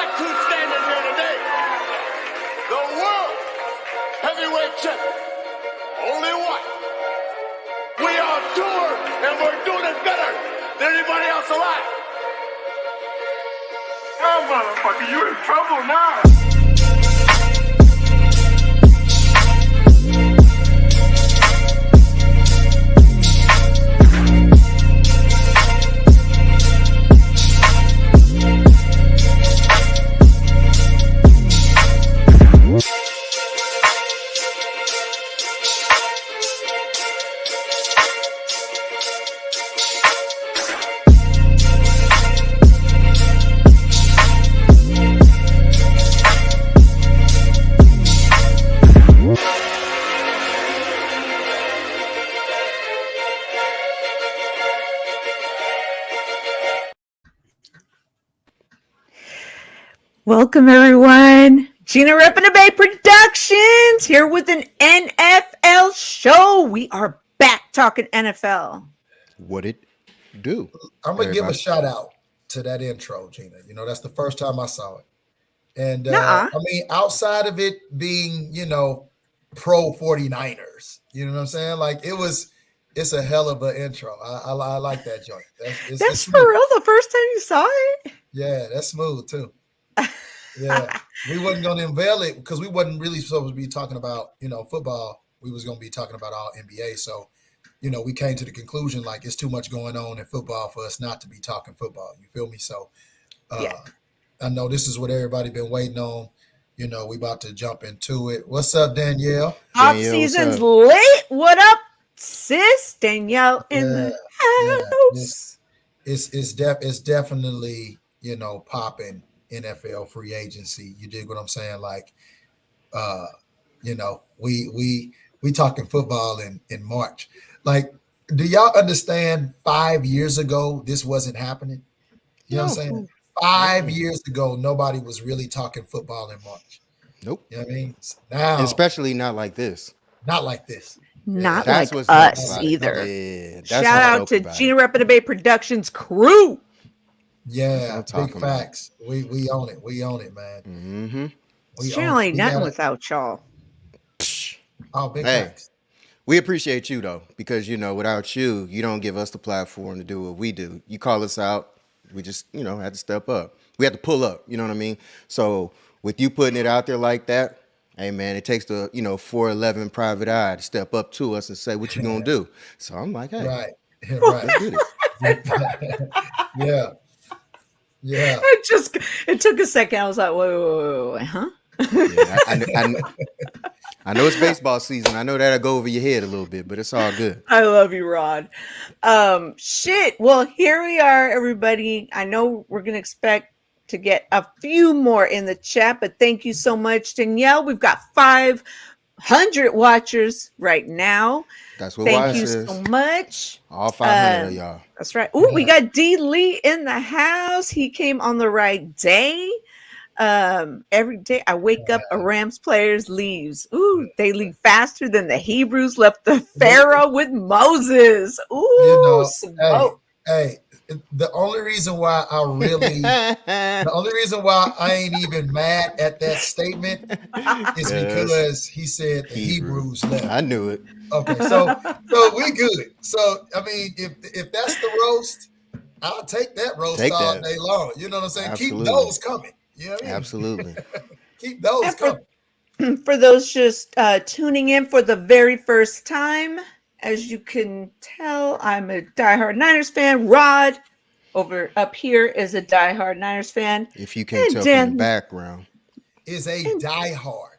fact who's standing here today? The world heavyweight champion. Only one. We are toured and we're doing it better than anybody else alive. Oh, motherfucker, you in trouble now. Welcome, everyone. GinaReppinDaBay Productions here with an NFL show. We are back talking NFL. What it do? I'm going to give a shout out to that intro, Gina. You know, that's the first time I saw it. And I mean, outside of it being, you know, pro 49ers, you know what I'm saying? Like it's a hell of an intro. I like that joint. That's for real the first time you saw it? Yeah, that's smooth too. Yeah, we wasn't going to unveil it because we wasn't really supposed to be talking about, you know, football. We was going to be talking about all NBA. So, you know, we came to the conclusion like it's too much going on in football for us not to be talking football. You feel me? So, I know this is what everybody been waiting on. You know, we about to jump into it. What's up, Danielle? Off season's late. What up, sis? Danielle in the house. It's definitely, you know, popping. NFL free agency. You dig what I'm saying? Like, you know, we talking football in March. Like, do y'all understand 5 years ago this wasn't happening? You know what I'm saying? 5 years ago, nobody was really talking football in March. Nope. You know what I mean? Now, especially not like this. Not like this. Not like us either. Yeah, shout out to GinaReppinDaBay Productions crew. Yeah, big facts. We own it. We own it, man. Mm-hmm. It's generally nothing without y'all. Oh, big facts. We appreciate you though, because you know, without you, you don't give us the platform to do what we do. You call us out, we just, you know, had to step up. We had to pull up, you know what I mean? So with you putting it out there like that, hey man, it takes the, you know, 4'11" private eye to step up to us and say what you gonna do. So I'm like, hey, right, let's do this. Yeah. Yeah, it took a second. I was like, wait, huh? Yeah, I know it's baseball season. I know that'll go over your head a little bit, but it's all good. I love you, Rod. Shit. Well, here we are, everybody. I know we're gonna expect to get a few more in the chat, but thank you so much, Danielle. We've got 500 watchers right now. That's what thank you so much. All 500 of y'all. That's right. Oh, we got D Lee in the house. He came on the right day. Every day I wake up, a Rams players leaves. Ooh, they leave faster than the Hebrews left the Pharaoh with Moses. Ooh, you know, smoke. Hey, the only reason why I ain't even mad at that statement is because he said the Hebrews left. I knew it. Okay, so we good. So I mean, if that's the roast, I'll take that roast all day long. You know what I'm saying? Absolutely. Keep those coming. You know what I mean? Absolutely. Keep those coming. For those just tuning in for the very first time, as you can tell, I'm a diehard Niners fan. Rod over up here is a diehard Niners fan. If you can't tell from the background, is a diehard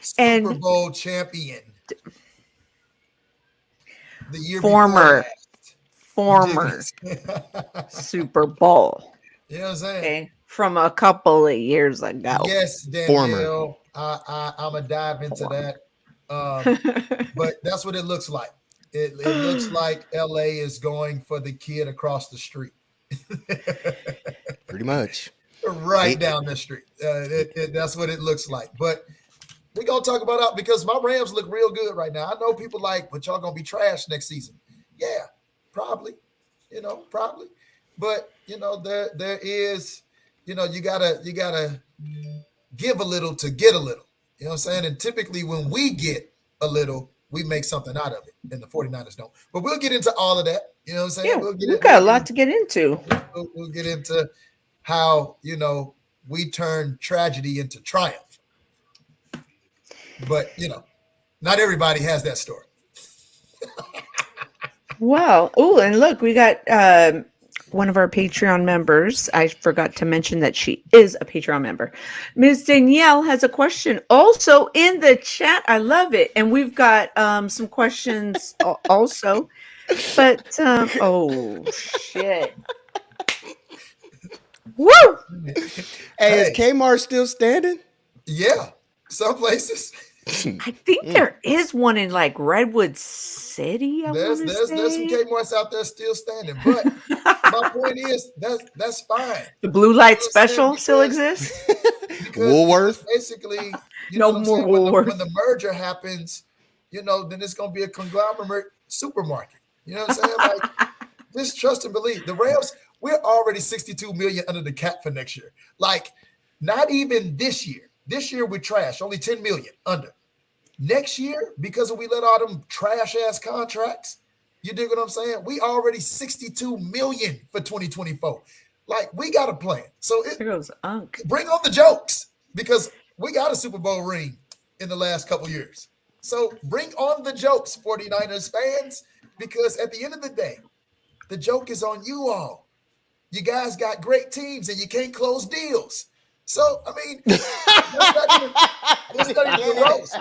Super Bowl champion. The year former Super Bowl. You know what I'm saying? Okay. From a couple of years ago. Yes, Danielle. I'm gonna dive into that. But that's what it looks like. It looks like LA is going for the kid across the street. Pretty much. Right down the street. That's what it looks like. But we're going to talk about that because my Rams look real good right now. I know people like, but y'all going to be trash next season. Yeah, probably. Probably. But, there is, you know, you gotta give a little to get a little. You know what I'm saying? And typically when we get a little, we make something out of it, and the 49ers don't. But we'll get into all of that. You know what I'm saying? Yeah, We'll get we've it. got a lot to get into. We'll get into how, you know, we turn tragedy into triumph. But, you know, not everybody has that story. Wow. Oh, and look, we got one of our Patreon members. I forgot to mention that she is a Patreon member. Ms. Danielle has a question also in the chat. I love it. And we've got some questions also. But, oh, shit. Woo! Hey, is Kmart still standing? Yeah, some places. I think there is one in like Redwood City. There's some Kmart's out there still standing. But my point is that's fine. The blue light You know what I'm special saying? still exists. Woolworth? Basically, you No know what I'm more saying? Woolworth. When the merger happens, you know, then it's gonna be a conglomerate supermarket. You know what I'm saying? Like, just trust and believe. The Rams, we're already 62 million under the cap for next year. Like, not even this year. This year we're trash, only 10 million under. Next year, because we let all them trash ass contracts, you dig what I'm saying? We already 62 million for 2024. Like, we got a plan. So There goes Unc. bring on the jokes, because we got a Super Bowl ring in the last couple years. So bring on the jokes, 49ers fans, because at the end of the day, the joke is on you all. You guys got great teams and you can't close deals. So, I mean, that's not even the roast.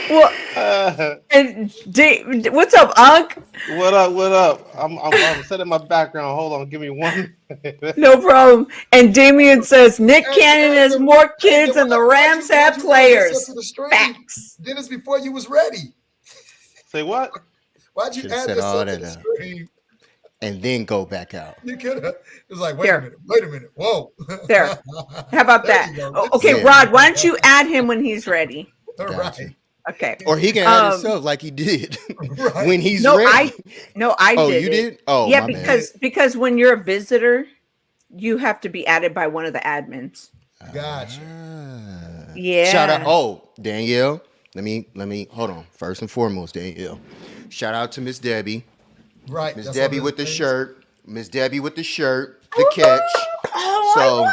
Well, and what's up, Unc? What up? What up? I'm setting my background. Hold on, give me one. No problem. And Damien says Nick Cannon has more kids than the Rams have players. Facts. Dennis, before you was ready. Say what? Why'd you Should've add said this all up to that the out. screen? And then go back out. You could have. It's like, wait Here. a minute. Whoa. There. How about There that? you go. Oh, okay, Yeah. Rod, why don't you add him when he's ready? All Gotcha. right. Okay. Or he can add himself like he did Right. when he's No, ready. I Oh, did. you it. did? Oh, yeah, my bad. because when you're a visitor, you have to be added by one of the admins. Gotcha. Yeah. Shout out. Oh, Danielle. Let me hold on. First and foremost, Danielle. Shout out to Miss Debbie. Right. Miss that's Debbie one of with the things. shirt. Miss Debbie with the shirt. The catch. Oh, I So- want one of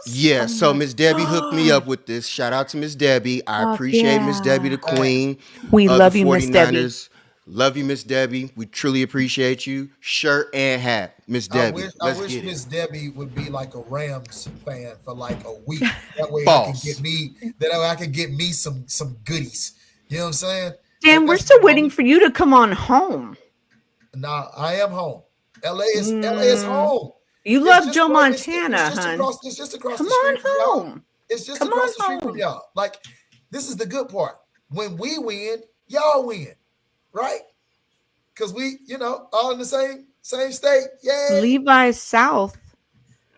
those. Yeah, Oh so my Miss Debbie hooked me up God. with this. Shout out to Miss Debbie. I Fuck appreciate Miss Debbie, the yeah. queen. We of love the you, Miss Debbie. 49ers. Love you, Miss Debbie. We truly appreciate you. Shirt and hat, Miss Debbie. I Let's wish get Miss it. Debbie would be like a Rams fan for like a week. That way False. I could get me some goodies. You know what I'm saying? Dan, we're That's still what waiting I'm- for you to come on home. Nah, I am home. LA is home. You It's love just Joe right- it's Montana, just hon. It's just across Come the street on from y'all. home. It's just Come across on the street from home. y'all. Like, this is the good part. When we win, y'all win, right? Because we, you know, all in the same state. Yay. Levi's South.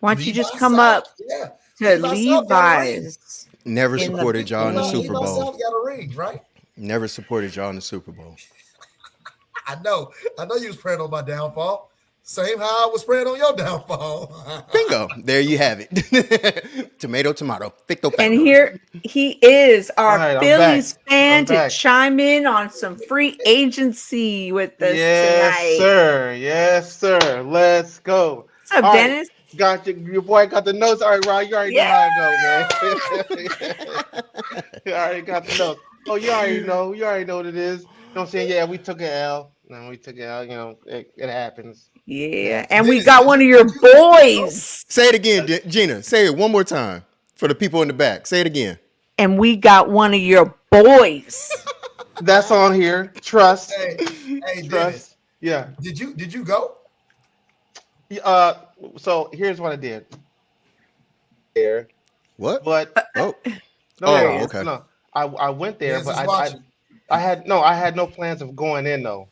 Why don't you just Levi come South, up yeah. to Levi South got a ring. Levi's? Never in the supported y'all in the Levi- Super Levi Bowl. South got a ring, right? Never supported y'all in the Super Bowl. I know you was praying on my downfall. Same how I was praying on your downfall. Bingo. There you have it. Tomato. Ficto facto. And here he is, our All right, I'm Phillies back. fan I'm to back. chime in on some free agency with us Yes, tonight. sir. Yes, sir. Let's go. What's up, All right. Dennis? Got your boy got the notes. All right, Ryan, you already know how it go, man. You already got the notes. Oh, you already know. You already know what it is. You know what I'm saying? Yeah, we took an L. No, we took an L. You know, it happens. Yeah, and we Dennis, got one of your boys. Say it again, Gina. Say it one more time for the people in the back. Say it again. And we got one of your boys. That's on here. Trust. Hey, Dennis, Trust. Yeah. did you go? So here's what I did. There, What? but Oh. no, Oh, okay. no. I went there, Dennis but is I watching. had no plans of going in though.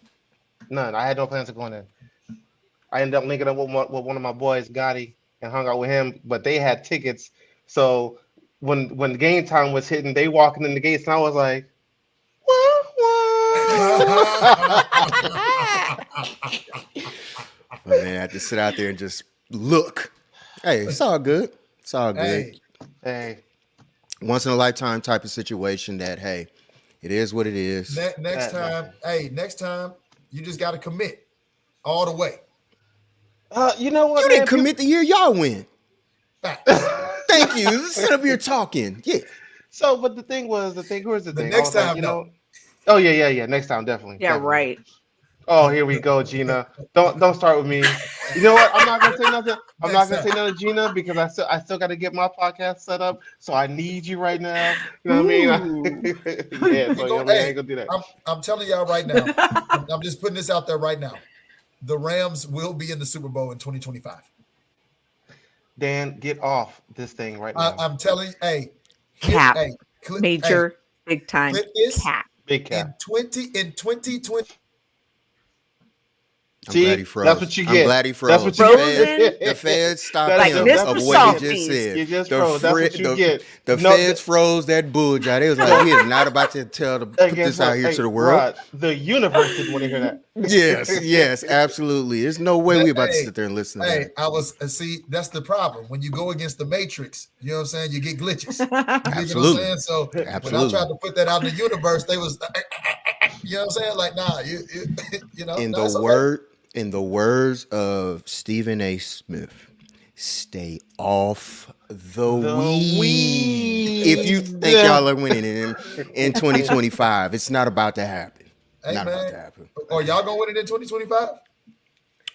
None. I had no plans of going in. I ended up linking up with one of my boys, Gotti, and hung out with him. But they had tickets, so when game time was hitting, they walking in the gates, and I was like, "Wah, wah." My man had to sit out there and just look. Hey, it's all good. It's all good. Hey, Once in a lifetime type of situation that, hey, it is what it is. Next time, next time you just got to commit all the way. you know what, You man? didn't commit the year y'all win. Facts. Thank you. Sit up here talking. Yeah. So, but the thing was, here's the thing. I next was like, time, you no. know, oh yeah. Next time, definitely. Yeah, definitely. right. Oh, here we go, Gina. Don't start with me. You know what? I'm not gonna say nothing. I'm not gonna say nothing, Gina, because I still got to get my podcast set up. So I need you right now. You know what I mean? Yeah. So I ain't gonna do that. I'm telling y'all right now. I'm just putting this out there right now. The Rams will be in the Super Bowl in 2025. Dan, get off this thing right now. I'm telling you, hey, Cap. clip, Major, big time clip this cap. Big cap. in 2020. I'm See, glad he froze. that's what you get. I'm glad he froze. That's what you get. The feds stopped Like him Mr. of what he just Salty. said. You just the froze. That's what you get. The No, feds froze that bullshit. They was like, we are not about to put this out here to the world. Rod, the universe didn't want to hear that. Yes, absolutely. There's no way we about to sit there and listen to that. I was see that's the problem when you go against the Matrix. You know what I'm saying? You get glitches. You know what I'm Absolutely. saying? So when I tried to put that out in the universe, they was, you know what I'm saying? Like, nah, you know. In the words of Stephen A. Smith, stay off the weed. If you think y'all are winning in 2025, it's not about to happen. Hey, not man, about to happen. Are y'all gonna win it in 2025?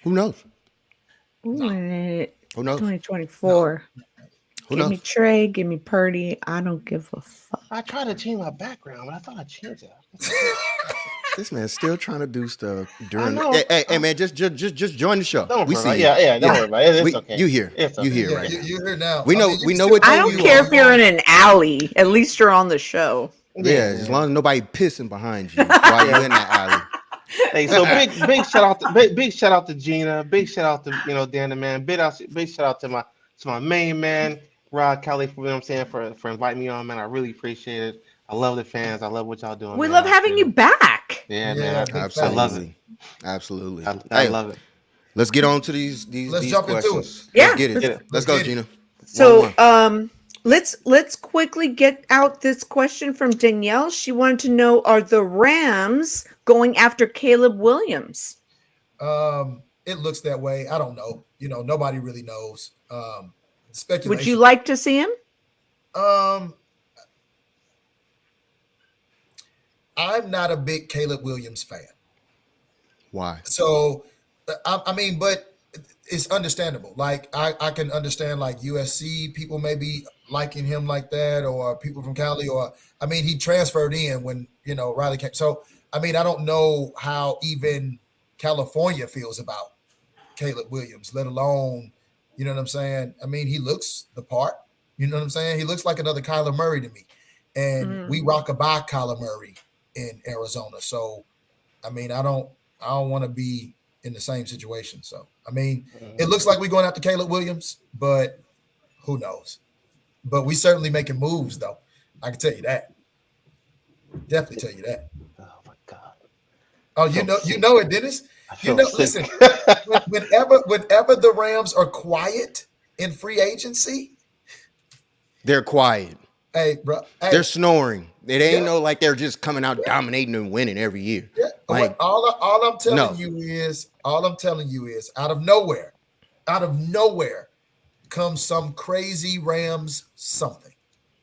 Who knows? Who knows? Who knows? 2024. Who Give knows? me Trey, give me Purdy. I don't give a fuck. I tried to change my background, but I thought I changed it. This man's still trying to do stuff during. know. Hey, man, just join the show. Don't We worry see about it. you. Yeah, don't worry about it. It's okay. You here? It's You okay. here Yeah, right now? you're here now. We know. you We can know still what. call I don't you care all if you're in an alley. At least you're on the show. Yeah, as long as nobody pissing behind you while you're in that alley. Hey, so big shout out to Gina. Big shout out to Dan the man. Big shout out to my main man Rod Kelly for for inviting me on, man. I really appreciate it. I love the fans. I love what y'all doing. We man. love having you back. Yeah, Yeah, man. big I love it. Absolutely. I love it. Let's get on to these Let's jump into questions. it. Let's get it. Yeah, Let's go, get it. Gina. So, One. let's quickly get out this question from Danielle. She wanted to know: are the Rams going after Caleb Williams? It looks that way. I don't know. Nobody really knows. Speculation. Would you like to see him? I'm not a big Caleb Williams fan. Why? So, I mean, but it's understandable. Like, I can understand, like, USC people maybe liking him like that, or people from Cali, or, I mean, he transferred in when, Riley came. So, I mean, I don't know how even California feels about Caleb Williams, let alone, you know what I'm saying? I mean, he looks the part. You know what I'm saying? He looks like another Kyler Murray to me. And we rock a bye Kyler Murray in Arizona. So, I mean, I don't want to be in the same situation. So, I mean, it looks like we're going after Caleb Williams, but who knows? But we certainly making moves, though. I can tell you that. Definitely tell you that. Oh my God. Oh, you know it, Dennis. Listen. whenever the Rams are quiet in free agency, They're quiet. hey, bro, They're snoring. It ain't no like they're just coming out dominating and winning every year. Yeah. Like, all I'm telling you is, out of nowhere comes some crazy Rams something.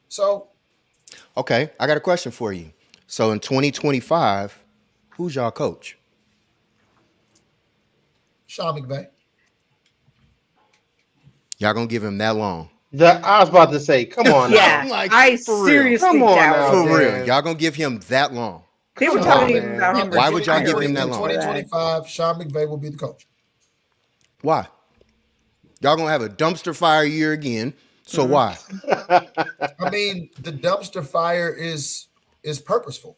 So, okay, I got a question for you. So in 2025, who's y'all coach? Sean McVay. Y'all gonna give him that long? I was about to say, come on now. Yeah, Like, I for real. seriously Come on doubt now. it. For real, man. y'all gonna give him that long? They were Come talking on, about man. him. Why would y'all give him In that long? 2025, Sean McVay will be the coach. Why? Y'all gonna have a dumpster fire year again. So why? I mean, the dumpster fire is purposeful.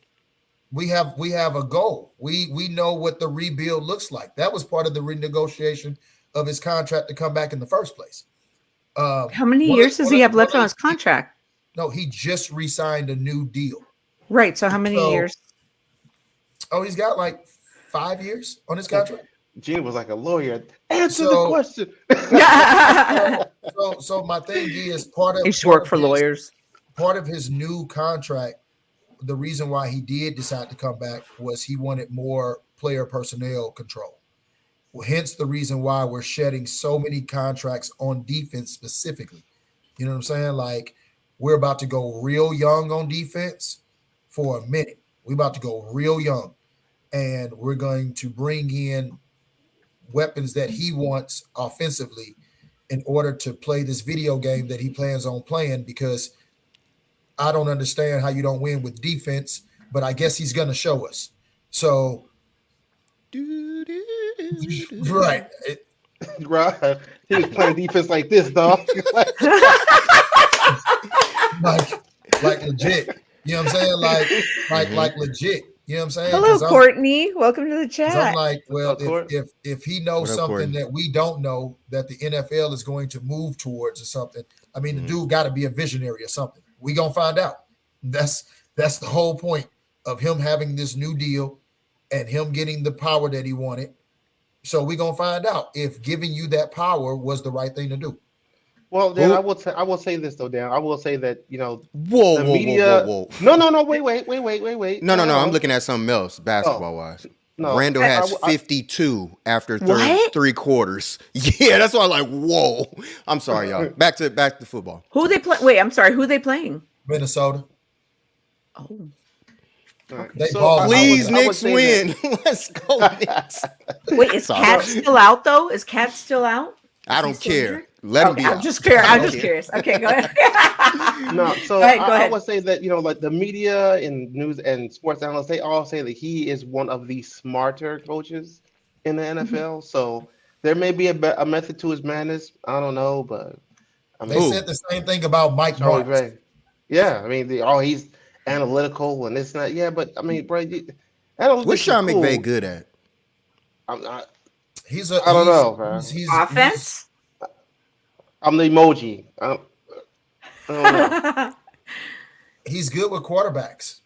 We have a goal. We know what the rebuild looks like. That was part of the renegotiation of his contract to come back in the first place. How many years does he have left on his contract? No, he just re-signed a new deal. Right. So how many years? Oh, he's got like 5 years on his contract. Gina was like a lawyer. Answer the So, question. so my thing is part He should work for lawyers. part of his new contract. The reason why he did decide to come back was he wanted more player personnel control. Well, hence the reason why we're shedding so many contracts on defense specifically. You know what I'm saying? Like we're about to go real young on defense for a minute. We're about to go real young, and we're going to bring in weapons that he wants offensively in order to play this video game that he plans on playing, because I don't understand how you don't win with defense, but I guess he's going to show us. So, right. Right. He was playing defense like this, dog. like legit. You know what I'm saying? Like legit. You know what I'm saying? Hello, Courtney. Welcome to the chat. I'm like, well, Hello, if he knows What up, something Courtney? that we don't know that the NFL is going to move towards or something, I mean, the dude got to be a visionary or something. We gonna find out. That's the whole point of him having this new deal and him getting the power that he wanted. So we gonna find out if giving you that power was the right thing to do. Well, Dan, Who- I will say this though, Dan. I will say that Whoa, the whoa, media. whoa. No. Wait. No. I'm looking at something else, basketball wise. No. Randall has I- 52 after What? 3 quarters. Yeah, that's why I'm like, whoa. I'm sorry, y'all. Back to football. Who they play? Wait, I'm sorry. Who they playing? Minnesota. Oh, They So, ball. Please, I would Knicks say win. Let's go, Knicks. wait, is Sorry. Cat still out though? Is Cat still out? I Is he don't still care. injured? Let him Okay, be I'm out. just curious. I'm I don't just care. curious. Okay, go ahead. No, so Go ahead. I would say that like the media and news and sports analysts, they all say that he is one of the smarter coaches in the NFL. So there may be a method to his madness. I don't know, but I They mean, Who? said the same thing about Mike Charlie Marks. Ray. Yeah, I mean, he's analytical and this and that. Yeah, but I mean, bro, analytics What's is Sean cool. McVay good at? I I don't know, man. Offense. I'm the emoji. I don't know. He's good with quarterbacks.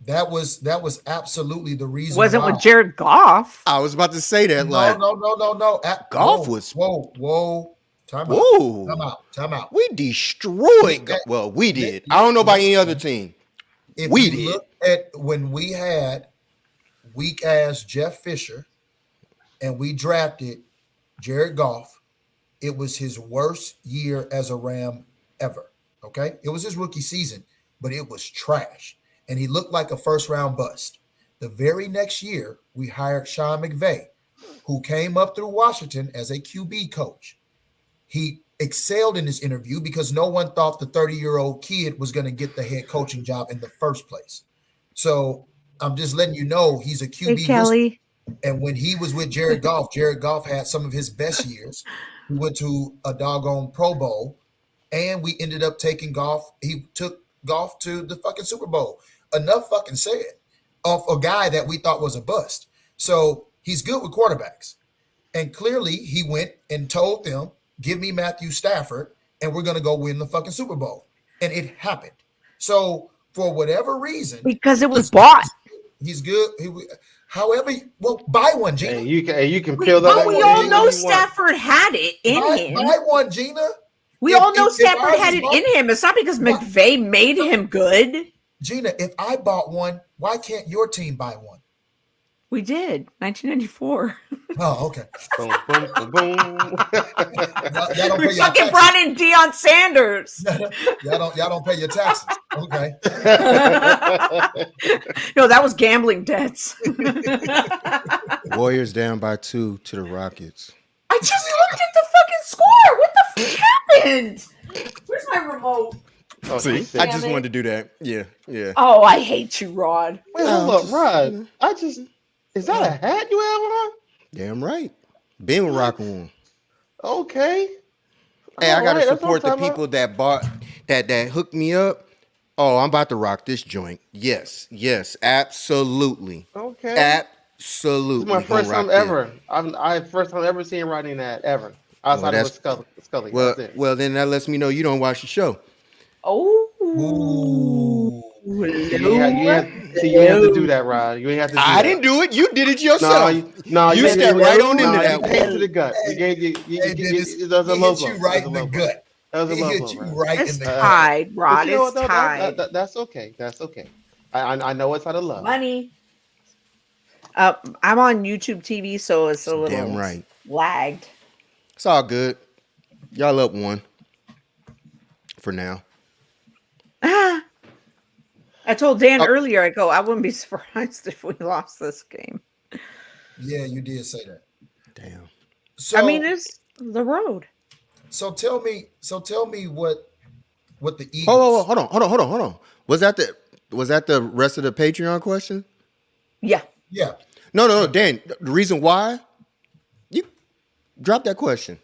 That was absolutely the reason. Wasn't why. with Jared Goff. I was about to say that. No, Like, no. Goff Whoa, was- whoa. Time whoa. out. We destroyed. Yeah. Well, we did. I don't know about any other team. If We you did. look at when we had weak ass Jeff Fisher and we drafted Jared Goff, it was his worst year as a Ram ever. Okay. It was his rookie season, but it was trash. And he looked like a first round bust. The very next year, we hired Sean McVay, who came up through Washington as a QB coach. He excelled in his interview because no one thought the 30-year-old kid was going to get the head coaching job in the first place. So I'm just letting you know he's a QB. Hey, Kelly. And when he was with Jared Goff had some of his best years. He went to a doggone Pro Bowl, and we ended up taking Goff. He took Goff to the fucking Super Bowl. Enough fucking said of a guy that we thought was a bust. So he's good with quarterbacks. And clearly he went and told them, give me Matthew Stafford, and we're going to go win the fucking Super Bowl. And it happened. So for whatever reason, Because it was bought. he's good. However, well, buy one, Gina. Hey, you can peel that. But we all know you want. Stafford had it in him. Buy one, Gina. We If- all know if Stafford I had was it in him. It's not because McVay made him good. Gina, if I bought one, why can't your team buy one? We did. 1994. Oh, okay. Boom, boom, boom, boom. Y'all don't We pay your fucking taxes. brought in Deion Sanders. Y'all don't pay your taxes. Okay. No, that was gambling debts. Warriors down by 2 to the Rockets. I just looked at the fucking score. What the fuck happened? Where's my remote? Oh, See, she's I sick. just Damn it. wanted to do that. Yeah. Oh, I hate you, Rod. Wait, hold up, Rod. Is that a hat you have on? Damn right. Been rocking one. Okay. Hey, I All gotta right, that's support what I'm the talking people that bought that hooked me up. Oh, I'm about to rock this joint. Yes, absolutely. Okay. Absolutely. This is my gonna first time rock this. ever. I first time ever seeing writing that ever. Outside Well, of Scully. Well, That's it. well, then that lets me know you don't watch the show. Oh. Ooh. You you ain't have to do that, Rod. You ain't have to do I that. didn't do it. You did it No, yourself. you You did stepped it. right on into No, you that came one. to the gut. You gave Hey, Dennis, it was a he low hit blow. you That was right a in the low blow. gut. That was a He low hit blow, you Rod. right in It's the gut. tied, But Rod. you know It's what? No, tied. that's okay. That's okay. I know it's out of love. Money. I'm on YouTube TV, so it's a Damn little right. lagged. It's all good. Y'all up one for now. I told Dan Oh, earlier, I wouldn't be surprised if we lost this game. Yeah, you did say that. damn. I mean, So it's the road. tell me what the Oh, Eagles. hold on. Was that the rest of the Patreon question? Yeah. Yeah, No, yeah. Dan. The reason why you drop that question.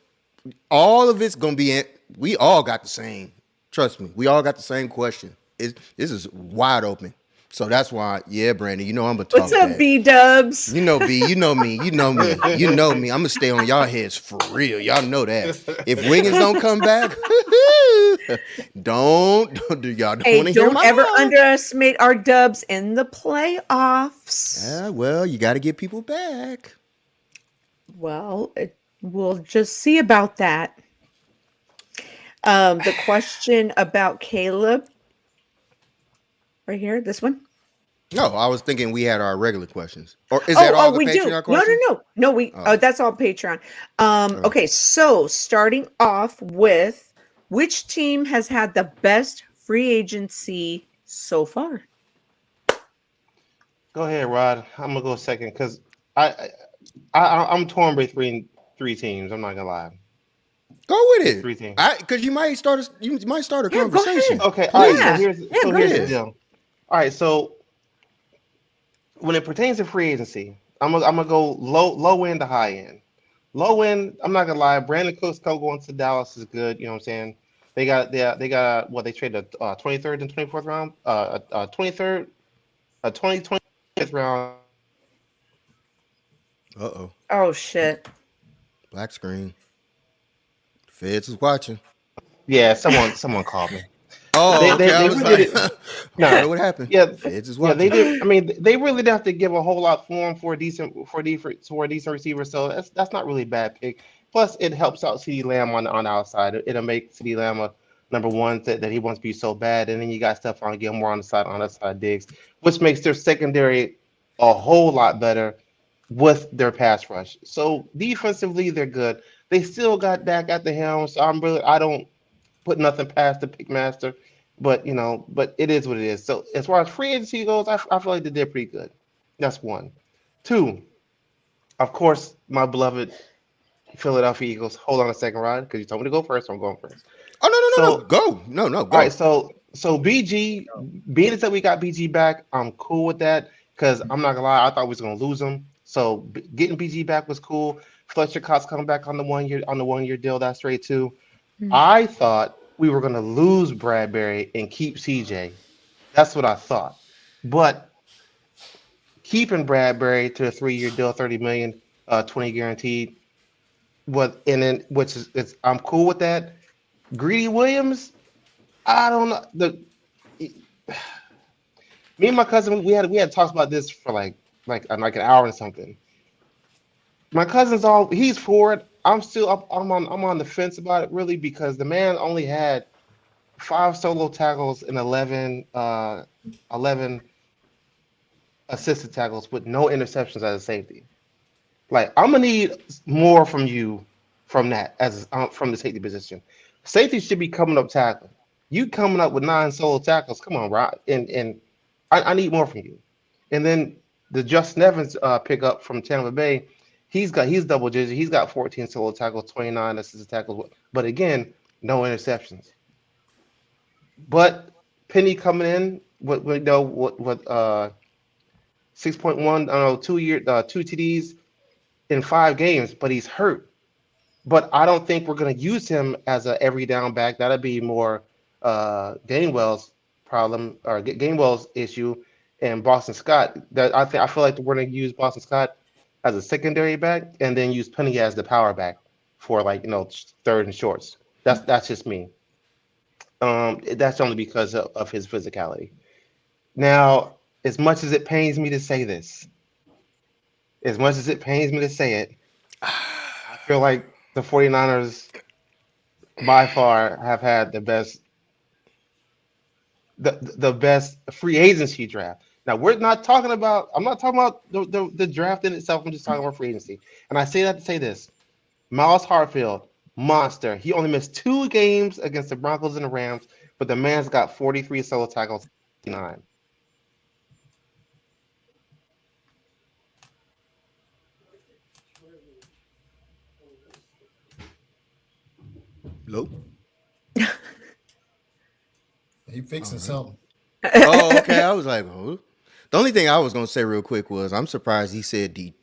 All of it's gonna be in. We all got the same. Trust me, we all got the same question. This is wide open. So that's why, yeah, Brandon. You know I'm gonna What's talk up, back. B Dubs? You know, B. You know me. You know me. You know me. I'm gonna stay on y'all heads for real. Y'all know that. If Wiggins don't come back, don't do y'all don't Hey, want to hear don't my ever mouth. underestimate our Dubs in the playoffs. Yeah, well, you got to get people back. Well, we'll just see about that. The question about Caleb, right here, this one. No, I was thinking we had our regular questions. Or is that Oh, all the we do. Patreon No, no, questions? no, no. Oh, That's all Patreon. oh. Okay. So starting off with, which team has had the best free agency so far? Go ahead, Rod. I'm gonna go second because I, I'm torn between three teams. I'm not gonna lie. Go with it. Three teams. Because you might start a Yeah, go conversation. ahead. Okay. All right. So Yeah, Please. yeah, go here's the ahead. Yeah. deal. All right. So when it pertains to free agency, I'm gonna go low end to high end. Low end, I'm not gonna lie. Brandon Cooks going to Dallas is good. You know what I'm saying? They got what they traded a 23rd and 24th round, a 23rd, a 20th round. Uh-oh. Oh shit. Black screen. Feds is watching. Yeah, someone called me. Oh, okay. I They was really like, did. I don't Nah, know what happened. yeah, Feds is yeah, they watching. did. I mean, they really didn't have to give a whole lot for him for a decent receiver. So that's not really a bad pick. Plus, it helps out CeeDee Lamb on the outside. It'll make CeeDee Lamb a number one that he wants to be so bad, and then you got Stephon Gilmore on the side Diggs, which makes their secondary a whole lot better with their pass rush. So defensively, they're good. They still got Dak at the helm. So I don't put nothing past the pickmaster, but but it is what it is. So as far as free agency goes, I feel like they did pretty good. That's one. Two, of course, my beloved Philadelphia Eagles. Hold on a second, Rod, because you told me to go first. So I'm going first. Oh, no, no, no. So Go. No, all right, go. so BG, being that we got BG back, I'm cool with that because I'm not gonna lie, I thought we was gonna lose him. So getting BG back was cool. Fletcher Cox coming back on the 1 year deal. That's straight too. I thought we were going to lose Bradbury and keep CJ. That's what I thought. But keeping Bradbury to a 3 year deal, 30 million, 20 guaranteed, which is I'm cool with that. Greedy Williams, I don't know. Me and my cousin, we had talked about this for like an hour or something. My cousin's he's for it. I'm on the fence about it really because the man only had 5 solo tackles and 11 assisted tackles with no interceptions as a safety. Like I'm gonna need more from you from that as from the safety position. Safety should be coming up tackling. You coming up with 9 solo tackles? Come on, Rod. And I need more from you. And then the Justin Evans pickup from Tampa Bay, he's double digit. He's got 14 solo tackles, 29 assisted tackles, but again, no interceptions. But Penny coming in with 6.1, I don't know, 2 year, 2 TDs in 5 games, but he's hurt. But I don't think we're going to use him as a every down back. That'll be more Gainwell's problem or Gainwell's issue and Boston Scott. I feel like we're going to use Boston Scott as a secondary back and then use Penny as the power back for third and shorts. That's just me. That's only because of his physicality. Now, as much as it pains me to say this, as much as it pains me to say it, I feel like the 49ers by far have had the best free agency draft. Now we're not talking about. I'm not talking about the draft in itself. I'm just talking about free agency. And I say that to say this: Miles Hartfield, monster. He only missed 2 games against the Broncos and the Rams, but the man's got 43 solo tackles, 9. Hello? He fixing All right. something. Oh, okay. I was like, oh. The only thing I was gonna say real quick was I'm surprised he said he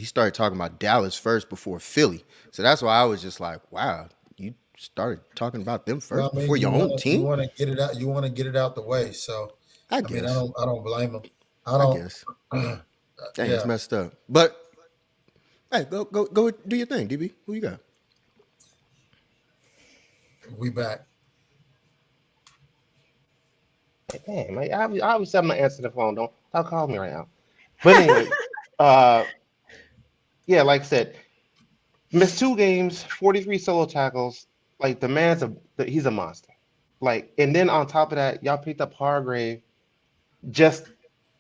started talking about Dallas first before Philly. So that's why I was just like, wow, you started talking about them Well, first I mean, before your own you team? want to get it out. You want to get it out the way. So, I I mean, guess. I don't blame him. I I don't. guess. Dang, it's Yeah, messed up. But hey, go do your thing, DB. Who you got? we back. Damn, man, I was having to answer the phone. Don't call me right now. But anyway, uh, yeah, like I said, missed 2 games, 43 solo tackles. Like the he's a monster. Like, and then on top of that, y'all picked up Hargrave just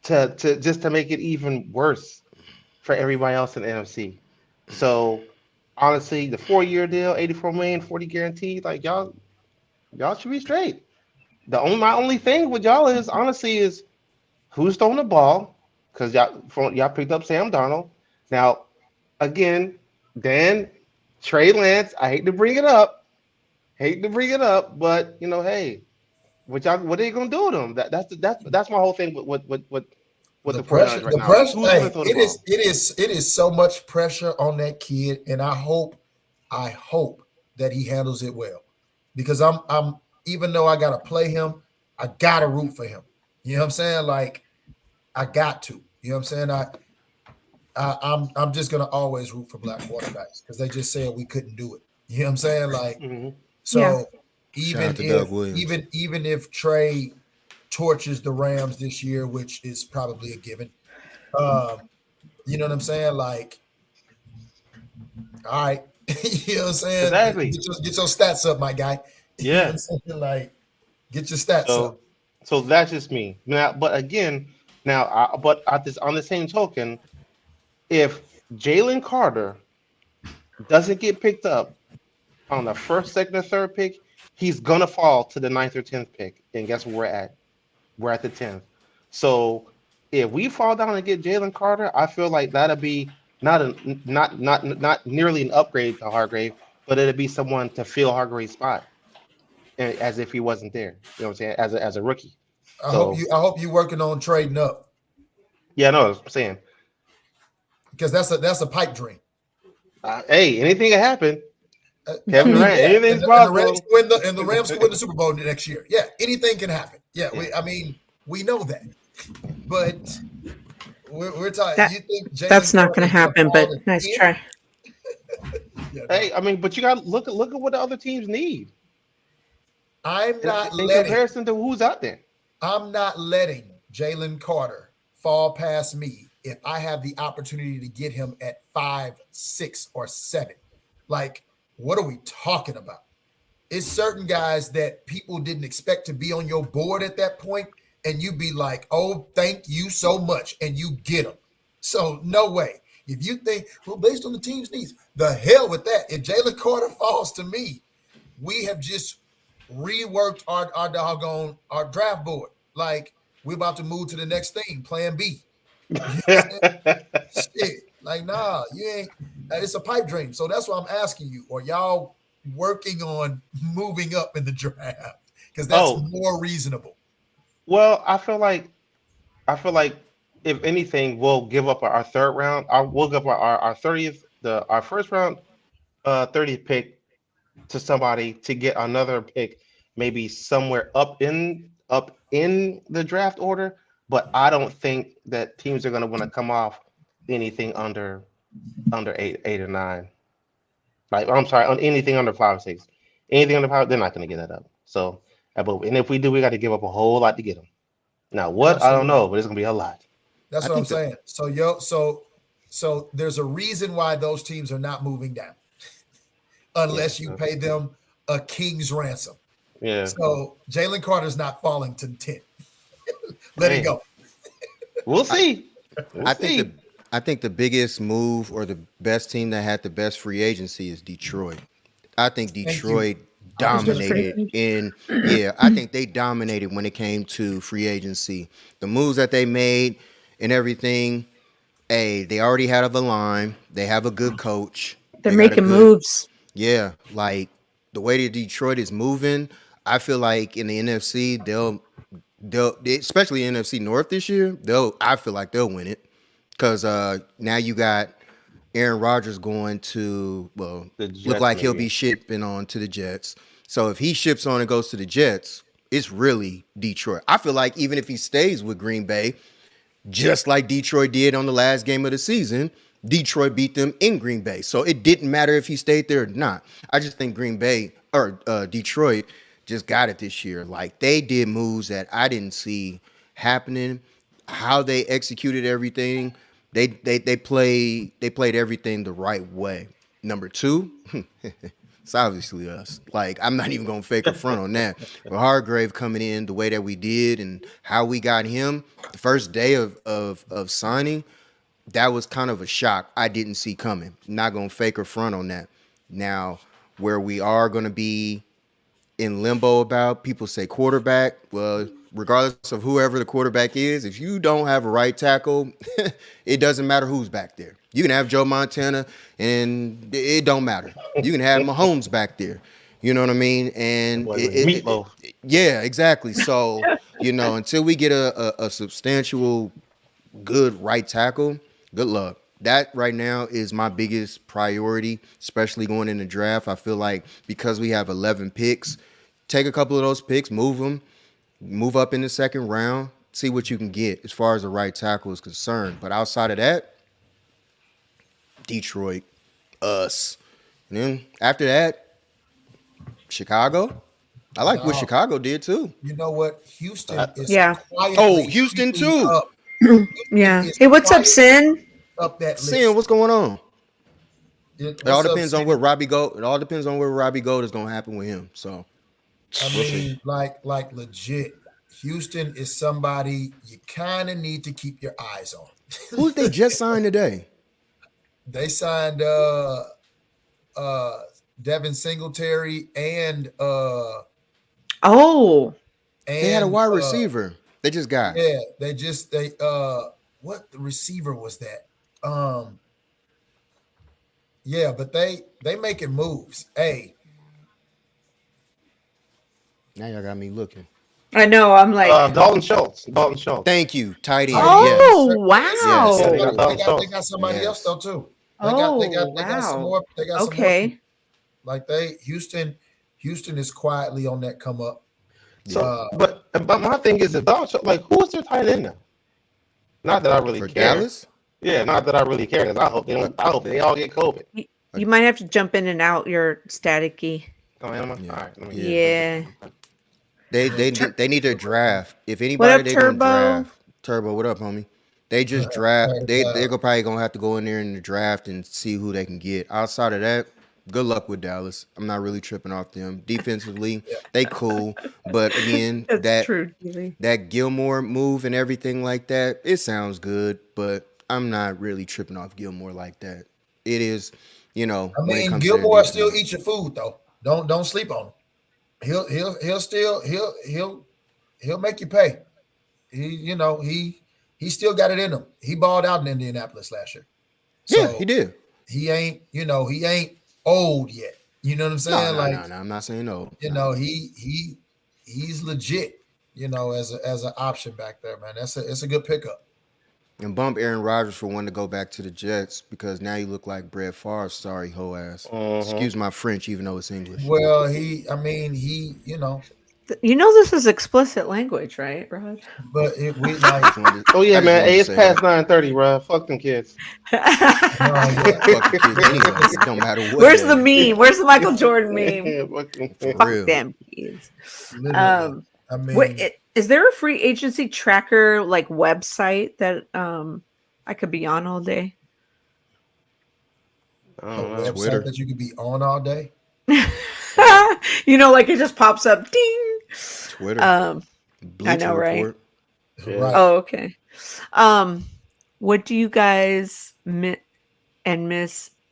to make it even worse for everybody else in the NFC. So honestly, the 4-year deal, 84 million, 40 guaranteed, like y'all should be straight. My only thing with y'all is honestly is who's throwing the ball, because y'all picked up Sam Darnold. Now, again, Dan, Trey Lance, I hate to bring it up, but hey, what are you gonna do with him? That's my whole thing with The the pressure, 49ers right the now. pressure. Who's gonna Hey, throw the ball? it is so much pressure on that kid, and I hope that he handles it well, because I'm even though I gotta play him, I gotta root for him. You know what I'm saying? Like I got to. You know what I'm saying? I'm just gonna always root for black quarterbacks because they just said we couldn't do it. You know what I'm saying? Like Hmm. Yeah. so, Shout even out to if Doug Williams. even if Trey torches the Rams this year, which is probably a given. Um, you know what I'm saying? Like, all right, you know what I'm saying? Exactly. Get your stats up, my guy. You know what Yeah. I'm saying? Like, get your stats up. So that's just me. Now, but again, but on the same token, if Jalen Carter doesn't get picked up on the first, second, or third pick, he's gonna fall to the ninth or 10th pick. And guess where we're at? We're at the 10th. So if we fall down and get Jalen Carter, I feel like that'll be not nearly an upgrade to Hargrave, but it'll be someone to fill Hargrave's spot, as if he wasn't there. You know what I'm saying? As a rookie. So I hope you working on trading up yeah, no, I'm saying, because that's a pipe dream. hey, anything can happen. I Kevin mean, Durant, yeah, anything's and the Rams possible. can win the Rams can win the Super Bowl next year. Yeah, anything can happen. Yeah, Yeah. I mean, we know that, but we're talking. That You think Jalen that's not Carter going to is going to happen, fall but to nice 10? try. Yeah, no. Hey, I mean, but you got to look at what the other teams need I'm not in letting comparison to who's out there. I'm not letting Jalen Carter fall past me if I have the opportunity to get him at 5, 6, or 7. Like, what are we talking about? It's certain guys that people didn't expect to be on your board at that point, and you be like, "Oh, thank you so much," and you get them. So no way. If you think, well, based on the team's needs, the hell with that. If Jalen Carter falls to me, we have just reworked our doggone our draft board. Like we're about to move to the next thing, Plan B. You know what I'm saying? Shit, like nah, you ain't. It's a pipe dream. So that's why I'm asking you: are y'all working on moving up in the draft? Because that's Oh, more reasonable. well, I feel like if anything, we'll give up our third round. We'll give up our 30th, our first round 30th pick to somebody to get another pick, maybe somewhere up in the draft order. But I don't think that teams are going to want to come off anything under eight or nine. Like I'm sorry, on anything under 5 or 6, anything under 5, they're not going to get that up. So, and if we do, we got to give up a whole lot to get them. Now what? I don't know, but it's gonna be a lot. That's I what I'm think that saying. So there's a reason why those teams are not moving down Yeah, unless you pay them a king's ransom. yeah. So Jalen Carter's not falling to 10. Let it Hey, go. we'll see. We'll I think see. the I think the biggest move or the best team that had the best free agency is Detroit. I think Thank you. Detroit I was Just gonna say free. dominated in yeah, I think they dominated when it came to free agency. The moves that they made and everything, hey, they already had a line. They have a good coach. They're They got a making good moves. yeah, like the way that Detroit is moving, I feel like in the NFC they'll especially NFC North this year, I feel like they'll win it. Cause now you got Aaron Rodgers going to The look Jets, like he'll maybe. be shipping on to the Jets. So if he ships on and goes to the Jets, it's really Detroit. I feel like even if he stays with Green Bay, just like Detroit did on the last game of the season, Detroit beat them in Green Bay. So it didn't matter if he stayed there or not. I just think Green Bay or Detroit just got it this year. Like they did moves that I didn't see happening. How they executed everything, they played everything the right way. Number two, it's obviously us. Like I'm not even gonna fake or front on that. But Hargrave coming in the way that we did and how we got him the first day of signing, that was kind of a shock I didn't see coming. Not gonna fake or front on that. Now, where we are gonna be in limbo about, people say quarterback. Well, regardless of whoever the quarterback is, if you don't have a right tackle, it doesn't matter who's back there. You can have Joe Montana, and it don't matter. You can have Mahomes back there. You know what I mean? And Boy, meatloaf. yeah, exactly. So until we get a substantial good right tackle, good luck. That right now is my biggest priority, especially going in the draft. I feel like because we have 11 picks, take a couple of those picks, move them, move up in the second round, see what you can get as far as the right tackle is concerned. But outside of that, Detroit, us. And then after that, Chicago. I like what no. Chicago did too. You know what? Houston is Yeah. quietly Oh, Houston creeping too. up. Yeah. Is Hey, what's up, quietly Sin? up that Seeing list. what's going on. It all What's up, depends on Sam? where Robbie Gold. It all depends on where Robbie Gold is going to happen with him. So I we'll see. mean, like legit. Houston is somebody you kind of need to keep your eyes on. Who did they just sign today? They signed Devin Singletary Oh, They had a and wide receiver. They just got. yeah, they what the receiver was that? Yeah, but they making moves. Hey, Now y'all got me looking. I know. I'm like, Dalton Schultz. Dalton Schultz. Thank you, tight end. tight end. Yes, oh, yes, Yeah, Somebody, they got wow. Dalton they Schultz. got somebody else yes. though too. Oh, They got some wow. more. They got some more Okay. people. Like Houston is quietly on that come up. So, Uh, but my thing is, that Dalton Schultz, like, who is their tight end now? Not that I really For care. Dallas. Yeah, not that I really care. 'Cause I hope they don't. I hope they all get COVID. You might have to jump in and out. You're staticky. Oh, am I? Yeah. All right. Let me Yeah. They need to draft. If What anybody up, they gonna Turbo? draft. Turbo, what up, homie? They just draft. They're uh, probably gonna have to go in there in the draft and see who they can get. Outside of that, good luck with Dallas. I'm not really tripping off them. Defensively, they cool, but again, That's true, Keely. that Gilmore move and everything like that, it sounds good, but I'm not really tripping off Gilmore like that. It is, I when it mean, comes to Gilmore that still defense. eat your food though. Don't sleep on him. He'll make you pay. He still got it in him. He balled out in Indianapolis last year. Yeah, So he did. he ain't old yet. You know what I'm No, saying? no, Like, no, no. I'm not saying no. he's legit, as an option back there, man. It's a good pickup. And bump Aaron Rodgers for wanting to go back to the Jets because now you look like Brett Favre. Sorry, hoe ass. Excuse my French, even though it's English. Well, You know this is explicit language, right, Rod? but we I like just wanted to- Oh yeah, I just man. wanted Hey, to it's say past that. 9:30, bro. Fuck them kids. Fuck the kids anyway. It don't matter what. Where's day. the meme? Where's the Michael Jordan meme? Fuck them For Fuck real. them kids. literally. I What mean, is there a free agency tracker like website that I could be on all day? I a don't know. website Twitter. that you could be on all day. Like it just pops up, ding. Twitter. Um, I Bleacher know, right? Report. Yeah. Right. Oh, okay. Um, what do you guys miss?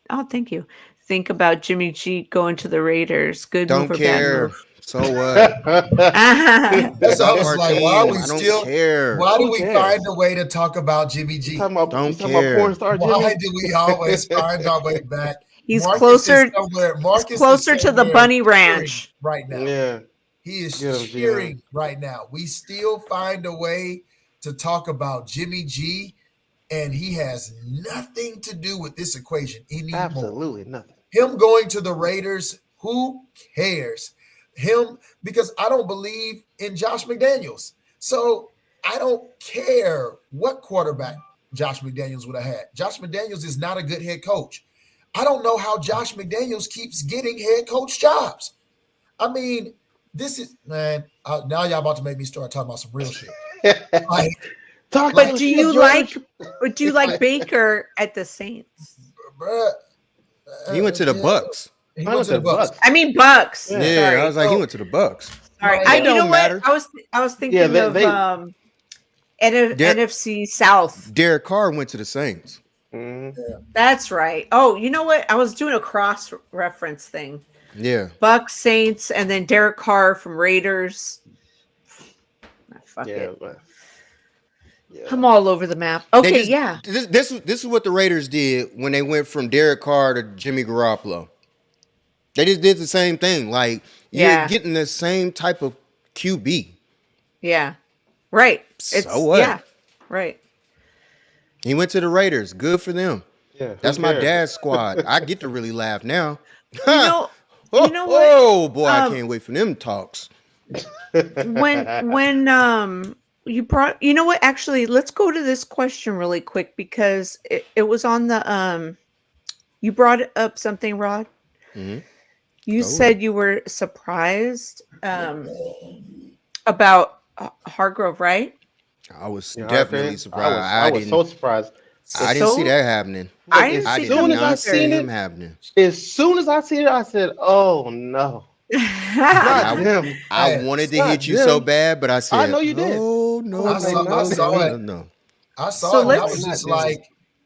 Oh, thank you. Think about Jimmy G going to the Raiders. Good move Don't or bad care. move? So what? That's It's I off was our like, why are we team. I don't still? care. Why do Who we cares? find a way to talk about Jimmy G? You Don't talking about porn care. star Why Jimmy? do we always find our way back? He's Marcus is closer. somewhere. He's Marcus is closer to the somewhere bunny cheering ranch. right now. Yeah. He is Get him, Gina. cheering right now. We still find a way to talk about Jimmy G, and he has nothing to do with this equation anymore. Absolutely nothing. Him going to the Raiders, who cares? Him, because I don't believe in Josh McDaniels. So I don't care what quarterback Josh McDaniels would have had. Josh McDaniels is not a good head coach. I don't know how Josh McDaniels keeps getting head coach jobs. I mean, this is, man, now y'all about to make me start talking about some real shit. Like, Talk But your do shit, you George. like Baker at the Saints? bruh, He went to the yeah, Bucks. he went to the Bucks. I mean Bucks. Yeah. Yeah, Sorry. I was like, he So- went to the Bucks. Sorry. Like, You know don't what? matter. I was thinking they- of they- NFC South. Derek Carr went to the Saints. Mhm. That's right. Oh, you know what? I was doing a cross reference thing. Yeah. Bucks, Saints, and then Derek Carr from Raiders. Fuck Yeah, it. but yeah. I'm all over the map. They Okay, just- yeah. This is what the Raiders did when they went from Derek Carr to Jimmy Garoppolo. They just did the same thing. Like, you're Yeah. getting the same type of QB. Yeah. Right. So what? Yeah. Right. He went to the Raiders. Good for them. Yeah, who That's my cares? dad's squad. I get to really laugh now. You know Oh, you know what? oh boy, I Um, can't wait for them talks. when you brought, you know what, actually let's go to this question really quick because it was on the you brought up something, Rod. Mhm. You Oh. said you were surprised about Hargrove, right? I was You know, definitely I surprised. I was didn't. so surprised. I didn't see that happening. I didn't I see did them soon as I not see seen him it- happening. As soon as I seen it, I said, "Oh no, not him." I Hey, wanted to not hit you so them. bad, but I said, know you did. "Oh no, I saw- no, I saw no, it. no, no." I saw So it. And I let's- was just Not like,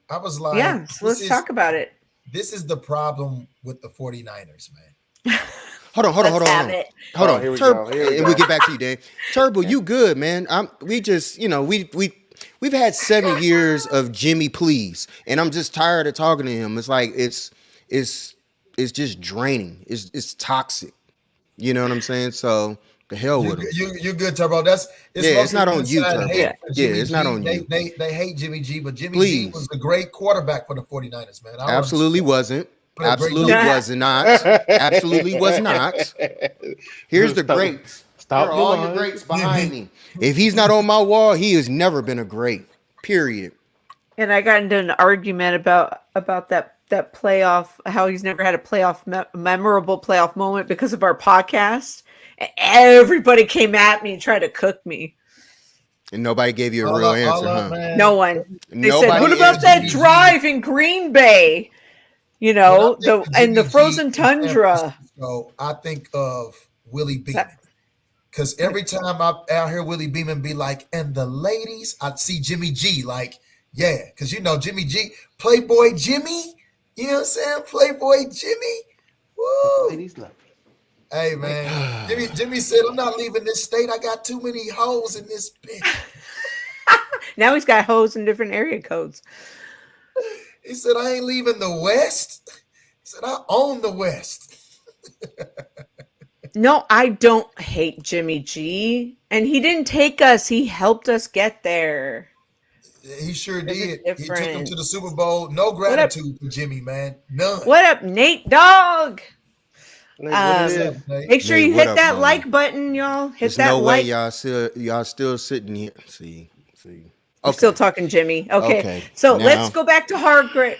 I was like, Yeah, so let's talk about it. This is the problem with the 49ers, man. Hold on. Let's have it. Hold Oh, on, here we Turbo, go, here we and go. we get back to you, Dave. Turbo, you good, man? We just, we've had 7 years of Jimmy Please, and I'm just tired of talking to him. It's like it's just draining. It's toxic. You know what I'm saying? So the hell with him. You good, Turbo? It's It's not mostly on you, inside Turbo. hate for Jimmy It's not G. on you. They hate Jimmy G, but Jimmy G Please. was a great quarterback for the 49ers, man. I don't Absolutely wasn't. What a great Absolutely number. was not. Absolutely was not. Here's the greats. Stop Here are all the your line. greats behind me. If he's not on my wall, he has never been a great. Period. And I got into an argument about that playoff, how he's never had a memorable playoff moment because of our podcast. And everybody came at me and tried to cook me. And nobody gave you a All real up, answer, all up, huh? man. No one. They Nobody said, "What about answered that Jimmy G. drive in Green Bay? You know, When I think of and the Jimmy G frozen in San tundra." Francisco, I think of Willie Beeman. Because every time I hear Willie Beeman be like, and the ladies, I see Jimmy G like, yeah. Because Jimmy G, Playboy Jimmy, you know what I'm saying? Playboy Jimmy. Woo. Ladies love me. Hey, man. Jimmy said, I'm not leaving this state. I got too many hoes in this bitch. Now he's got hoes in different area codes. He said, I ain't leaving the West. He said, I own the West. No, I don't hate Jimmy G. And he didn't take us. He helped us get there. He sure This is did. He took him different. to the Super Bowl. No gratitude for Jimmy, man. None. What up, Nate Dog? Nate, what it Um, is? Make sure Nate, you what hit up, that mama? like button, y'all. Hit There's that no way like. y'all still sitting here. See. We're still talking Jimmy. Okay. Okay, So now- let's go back to Hargrave.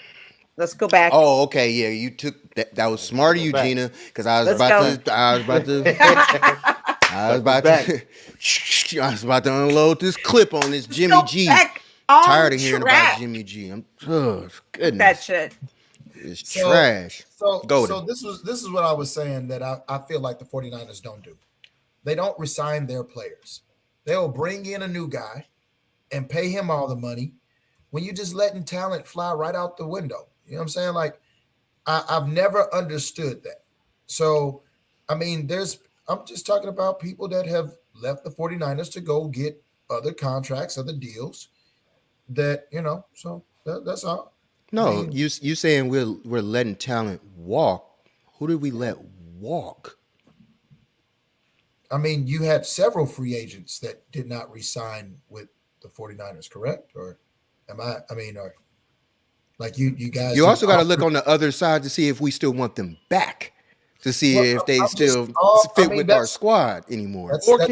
Let's go back. Oh, okay, yeah. You took that. That was smart of you, back. Gina, because I was Let's about to. I was about to I was about to unload this clip on this Jimmy Go G. back on Tired of hearing about track. Jimmy G. I'm That goodness. shit. It's So trash. so Golden. so this is what I was saying that I feel like the 49ers don't do. They don't resign their players. They'll bring in a new guy and pay him all the money when you just letting talent fly right out the window. You know what I'm saying? Like I've never understood that. So I mean, I'm just talking about people that have left the 49ers to go get other contracts, other deals that, so that's all. I No, mean, you saying we're letting talent walk. Who did we let walk? you had several free agents that did not re-sign with the 49ers, correct? Or or like you guys You didn't also got to look offer. on the other side to see if we still want them back, to see Well, if they I'm just still all. fit with our squad anymore. That's fine. Like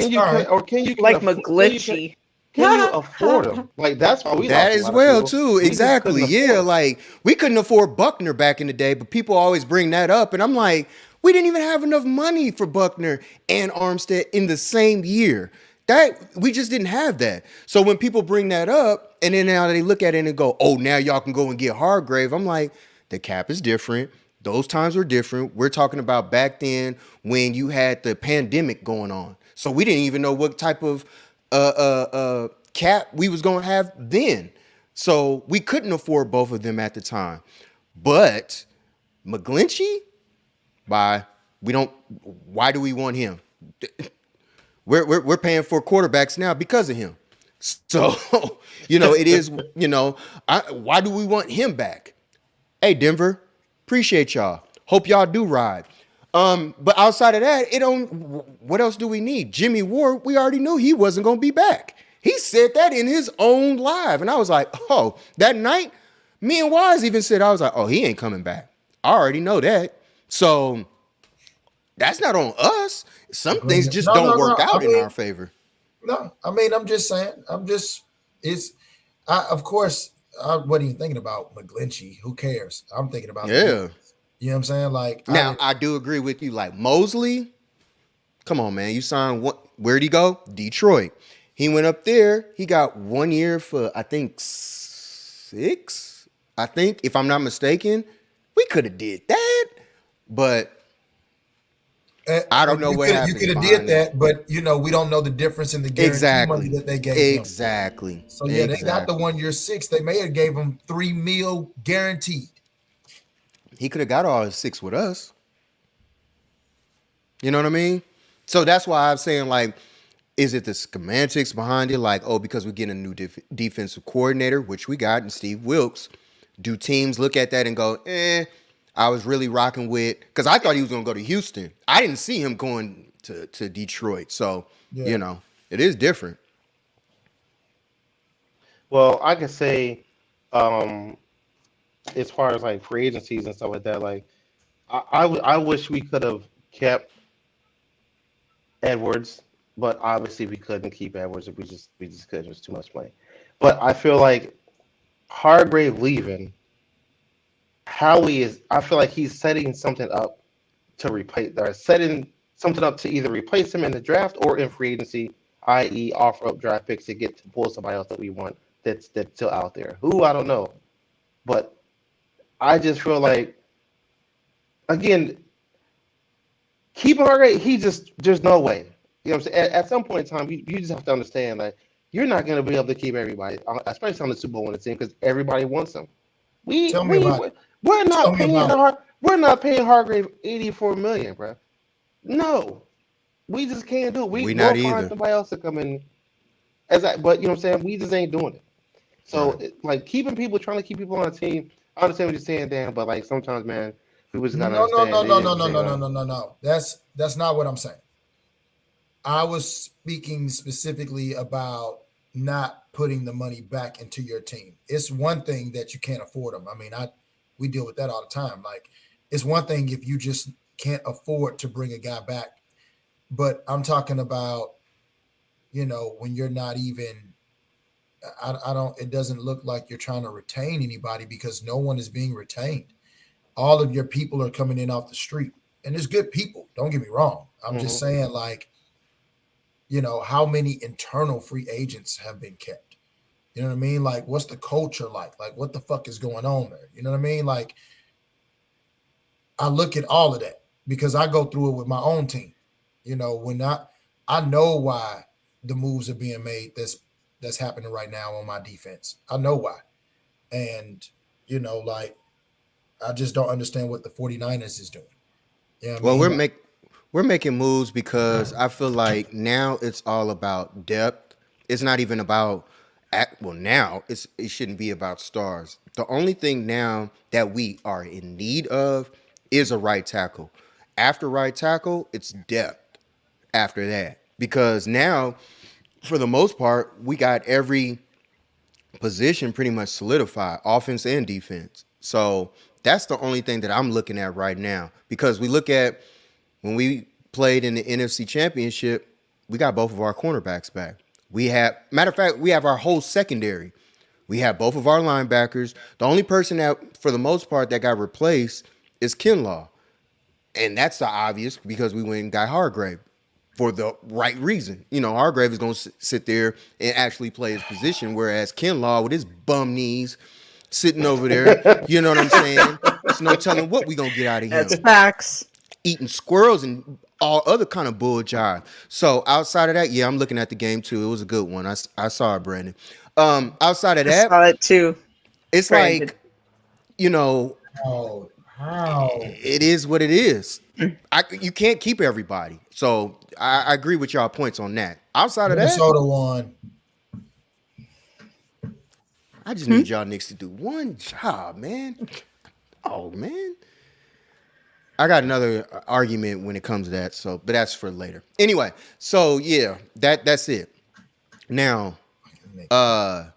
can McGlinchey. you afford them? Like that's why we That lost a as lot of well people. too. We just Exactly. couldn't Yeah, afford 'em. like we couldn't afford Buckner back in the day, but people always bring that up, and I'm like, we didn't even have enough money for Buckner and Armstead in the same year. That we just didn't have that. So when people bring that up, and then now they look at it and go, "Oh, now y'all can go and get Hargrave." I'm like, the cap is different. Those times were different. We're talking about back then when you had the pandemic going on. So we didn't even know what type of cap we was going to have then. So we couldn't afford both of them at the time. But McGlinchey, why do we want him? We're paying for quarterbacks now because of him. So, it is, why do we want him back? Hey, Denver, appreciate y'all. Hope y'all do ride. But outside of that, what else do we need? Jimmy Ward, we already knew he wasn't going to be back. He said that in his own live. And I was like, oh, that night, me and Wise even said, I was like, oh, he ain't coming back. I already know that. So that's not on us. Some things just don't work out in our favor. No, I'm just saying. Of course, I wasn't even thinking about McGlinchey. Who cares? I'm thinking about Yeah. You know what I'm saying? Like Now, I do agree with you. Like Mosley, come on, man. You signed what? Where'd he go? Detroit. He went up there. He got 1 year for, I think, 6. I think, if I'm not mistaken, we could have did that. But I don't know what happened. You could have did that, but we don't know the difference in the guarantee money that they gave him. Exactly. So yeah, they got the 1 year 6. They may have gave him $3 million guaranteed. He could have got all his 6 with us. You know what I mean? So that's why I'm saying, like, is it the semantics behind it? Like, oh, because we're getting a new defensive coordinator, which we got in Steve Wilkes. Do teams look at that and go, I was really rocking with, because I thought he was going to go to Houston. I didn't see him going to Detroit. So, it is different. Well, I could say, as far as like free agencies and stuff like that, like I wish we could have kept Edwards, but obviously we couldn't keep Edwards. We just couldn't. It was too much money. But I feel like Hargrave leaving, Howie is. I feel like he's setting something up to replace. They're setting something up to either replace him in the draft or in free agency, i.e., offer up draft picks to get to pull somebody else that we want that's still out there. Who I don't know, but I just feel like, again, keeping Hargrave, there's no way. You know what I'm saying? At some point in time, you just have to understand that you're not going to be able to keep everybody, especially on the Super Bowl winning team, because everybody wants them. We're not paying Hargrave $84 million, bro. No, we just can't do it. We will not find either. somebody else to come in. But you know what I'm saying? We just ain't doing it. So like trying to keep people on a team. I understand what you're saying, Dan, but like sometimes, man, we just gotta No. That's not what I'm saying. I was speaking specifically about not putting the money back into your team. It's one thing that you can't afford them. I mean, we deal with that all the time. Like, it's one thing if you just can't afford to bring a guy back, but I'm talking about, when you're not even. It doesn't look like you're trying to retain anybody because no one is being retained. All of your people are coming in off the street, and it's good people. Don't get me wrong. I'm just saying, like, how many internal free agents have been kept? You know what I mean? Like, what's the culture like? Like, what the fuck is going on there? You know what I mean? Like, I look at all of that because I go through it with my own team. When I know why the moves are being made that's happening right now on my defense. I know why. And, like, I just don't understand what the 49ers is doing. You know what I Well, mean? we're making moves because I feel like now it's all about depth. It's not even about well, now it shouldn't be about stars. The only thing now that we are in need of is a right tackle. After right tackle, it's depth after that. Because now, for the most part, we got every position pretty much solidified, offense and defense. So that's the only thing that I'm looking at right now. Because we look at when we played in the NFC Championship, we got both of our cornerbacks back. Matter of fact, we have our whole secondary. We have both of our linebackers. The only person that, for the most part, that got replaced is Kinlaw. And that's the obvious because we went and got Hargrave for the right reason. Hargrave is going to sit there and actually play his position, whereas Kinlaw with his bum knees sitting over there, you know what I'm saying? There's no telling what we going to get out of him. That's facts. Eating squirrels and all other kind of bull jive. So outside of that, yeah, I'm looking at the game too. It was a good one. I saw it, Brandon. Outside of I that, saw it too. it's Brandon. like, How? it is what it is. You can't keep everybody. So I agree with y'all points on that. Outside of that, Minnesota won. I just need y'all niggas to do one job, man. Oh, man. I got another argument when it comes to that, but that's for later. Anyway, so yeah, that's it. Now, other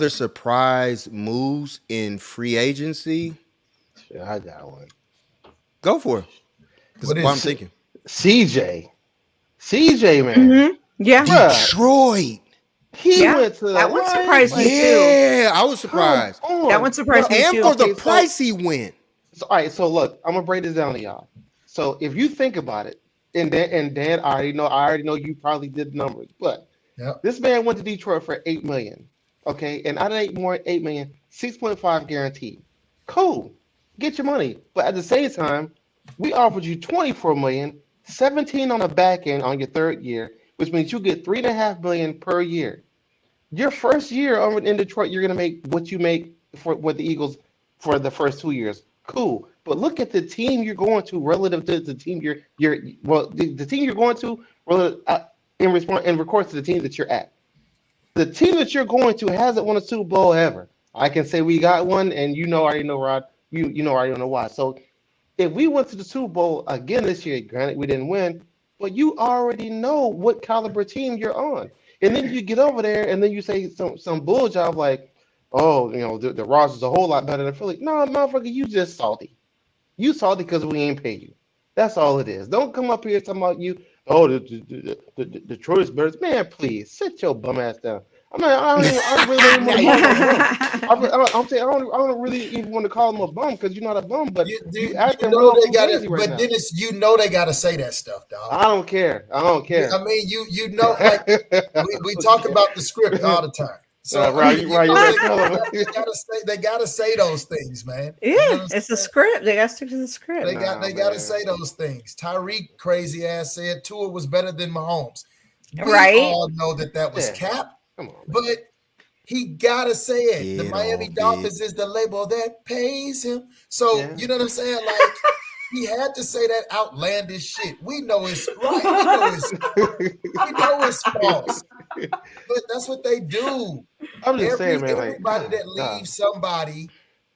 surprise moves in free agency. Yeah, I got one. Go for it. That's what I'm thinking. CJ, man. Mm-hmm. Yeah. Detroit. He went to that one surprised me too. Yeah, I was surprised. That one surprised me And too. for the price he went. So, all right, so look, I'm gonna break this down to y'all. So if you think about it, and Dan, I already know you probably did the numbers, but this man went to Detroit for $8 million. Okay, and out of $8 million, 6.5 guaranteed. Cool, get your money. But at the same time, we offered you 24 million, 17 on the back end on your third year, which means you get $3.5 million per year. Your first year in Detroit, you're gonna make what you make with the Eagles for the first 2 years. Cool, but look at the team you're going to relative to the team the team you're going to in regards to the team that you're at. The team that you're going to hasn't won a Super Bowl ever. I can say we got one, and I already know, Rod. I already know why. So if we went to the Super Bowl again this year, granted we didn't win, but you already know what caliber team you're on. And then you get over there, and then you say some bull job like, oh, the roster's a whole lot better than Philly. No, motherfucker, you just salty. You salty because we ain't pay you. That's all it is. Don't come up here talking about you. Oh, the Detroit's better. Man, please sit your bum ass down. I don't really even want to call him a bum because you're not a bum, but you acting real crazy right now. Dennis, they gotta say that stuff, dog. I don't care. I mean, like we talk about the script all the time. So they gotta say those things, man. Yeah, it's a script. They gotta stick to the script. They gotta say those things. Tyreek crazy ass said Tua was better than Mahomes. We all know that was cap. Come on, but he gotta say it. The Miami Dolphins is the label that pays him. So you know what I'm saying? Like he had to say that outlandish shit. We know it's right. We know it's false. But that's what they do. I'm just saying, man. Everybody that leaves somebody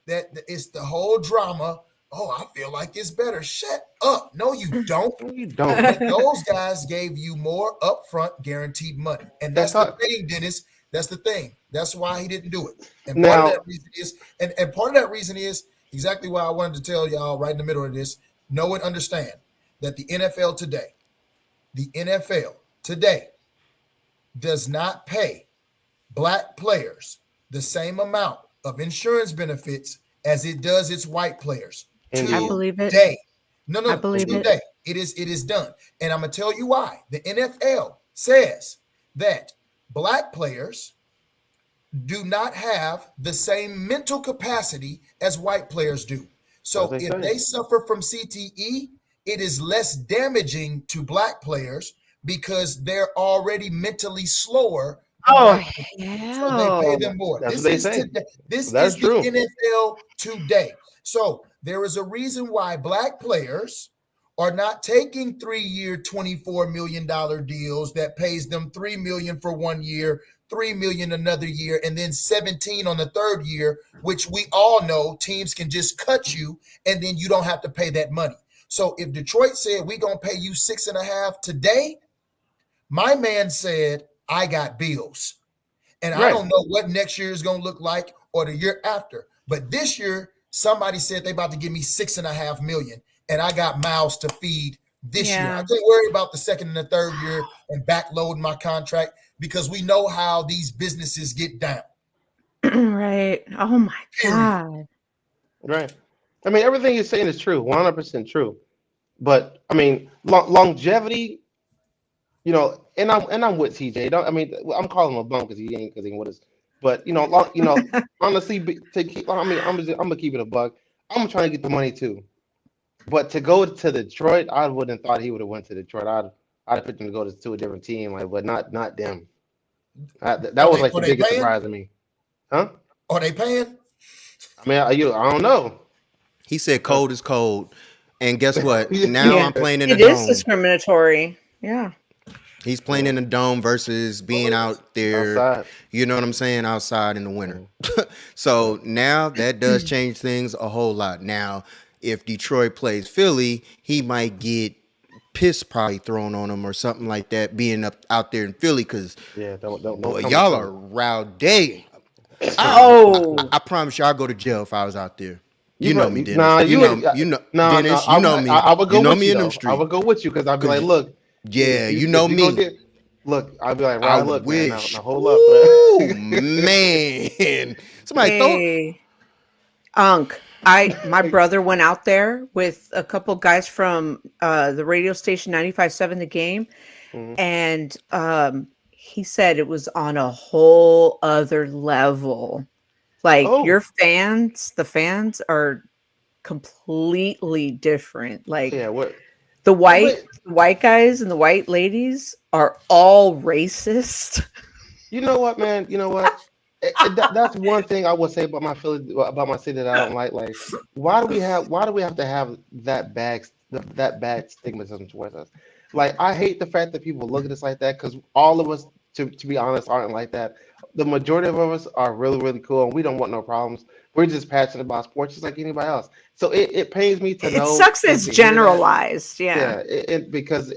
that it's the whole drama. Oh, I feel like it's better. Shut up. No, you don't. You don't. But those guys gave you more upfront guaranteed money. And that's the thing, Dennis. That's the thing. That's why he didn't do it. And part of that reason is, and part of that reason is exactly why I wanted to tell y'all right in the middle of this. Know and understand that the NFL today does not pay black players the same amount of insurance benefits as it does its white players. I believe it. No, I believe today. It is done. And I'm going to tell you why. The NFL says that black players do not have the same mental capacity as white players do. So That's if what they they say. suffer from CTE, it is less damaging to black players because they're already mentally slower than Oh white players. So they pay hell. them more. That's what This they is say. today. This That's is the true. NFL today. So there is a reason why black players are not taking 3-year, $24 million deals that pays them $3 million for 1 year, $3 million another year, and then 17 on the third year, which we all know teams can just cut you and then you don't have to pay that money. So if Detroit said we're gonna pay you 6.5 today, my man said I got bills. And I Right. don't know what next year is going to look like or the year after. But this year, somebody said they about to give me 6.5 million, and I got mouths to feed this year. I Yeah. can't worry about the second and the third year and backloading my contract because we know how these businesses get down. Right. Oh my Period. God. Right. I mean, everything you're saying is true, 100% true. But I mean, longevity, you know, and I'm with TJ. Don't I mean? I'm calling him a bum because he ain't with us. But honestly, to keep, I mean, I'm gonna keep it a buck. I'm trying to get the money too. But to go to Detroit, I wouldn't have thought he would have went to Detroit. I'd picked him to go to a different team, like, but not them. That was like the Are they biggest paying? surprise to me, huh? Are they paying? I mean, I don't know. He said cold is cold. And guess what? Yeah. Now Yeah. I'm playing in a It is dome. discriminatory. Yeah. He's playing in a dome versus being out there, Outside. you know what I'm saying, outside in the winter. So now that does change things a whole lot. Now, if Detroit plays Philly, he might get piss probably thrown on him or something like that, being up out there in Philly, because Yeah, don't come y'all with are rowdy. Oh. I promise you, I'll go to jail if I was out there. You You know right. me, Dennis. Nah, you know, Dennis. You know me. I would go You know with me you in them though. I streets. would go with you because I'd be 'Cause like, look, Yeah, if you know if you gonna me. look, I'd be like, I right, look, man, now wish. hold up, Ooh, man. man. Somebody throw. Hey. Unc. My brother went out there with a couple guys from the radio station 95.7 The Game, Mhm. and he said it was on a whole other level. Like Oh, the fans are completely different. Like yeah, what? the But white guys and the white ladies are all racist. you know what, man? You know what? That's one thing I would say about about my city that I don't like. Like, why do we have to have that bad stigmatism towards us? Like, I hate the fact that people look at us like that because all of us, to be honest, aren't like that. The majority of us are really, really cool and we don't want no problems. We're just passionate about sports just like anybody else. So it pains me to It know sucks and it's to hear that. generalized. Yeah. Yeah, because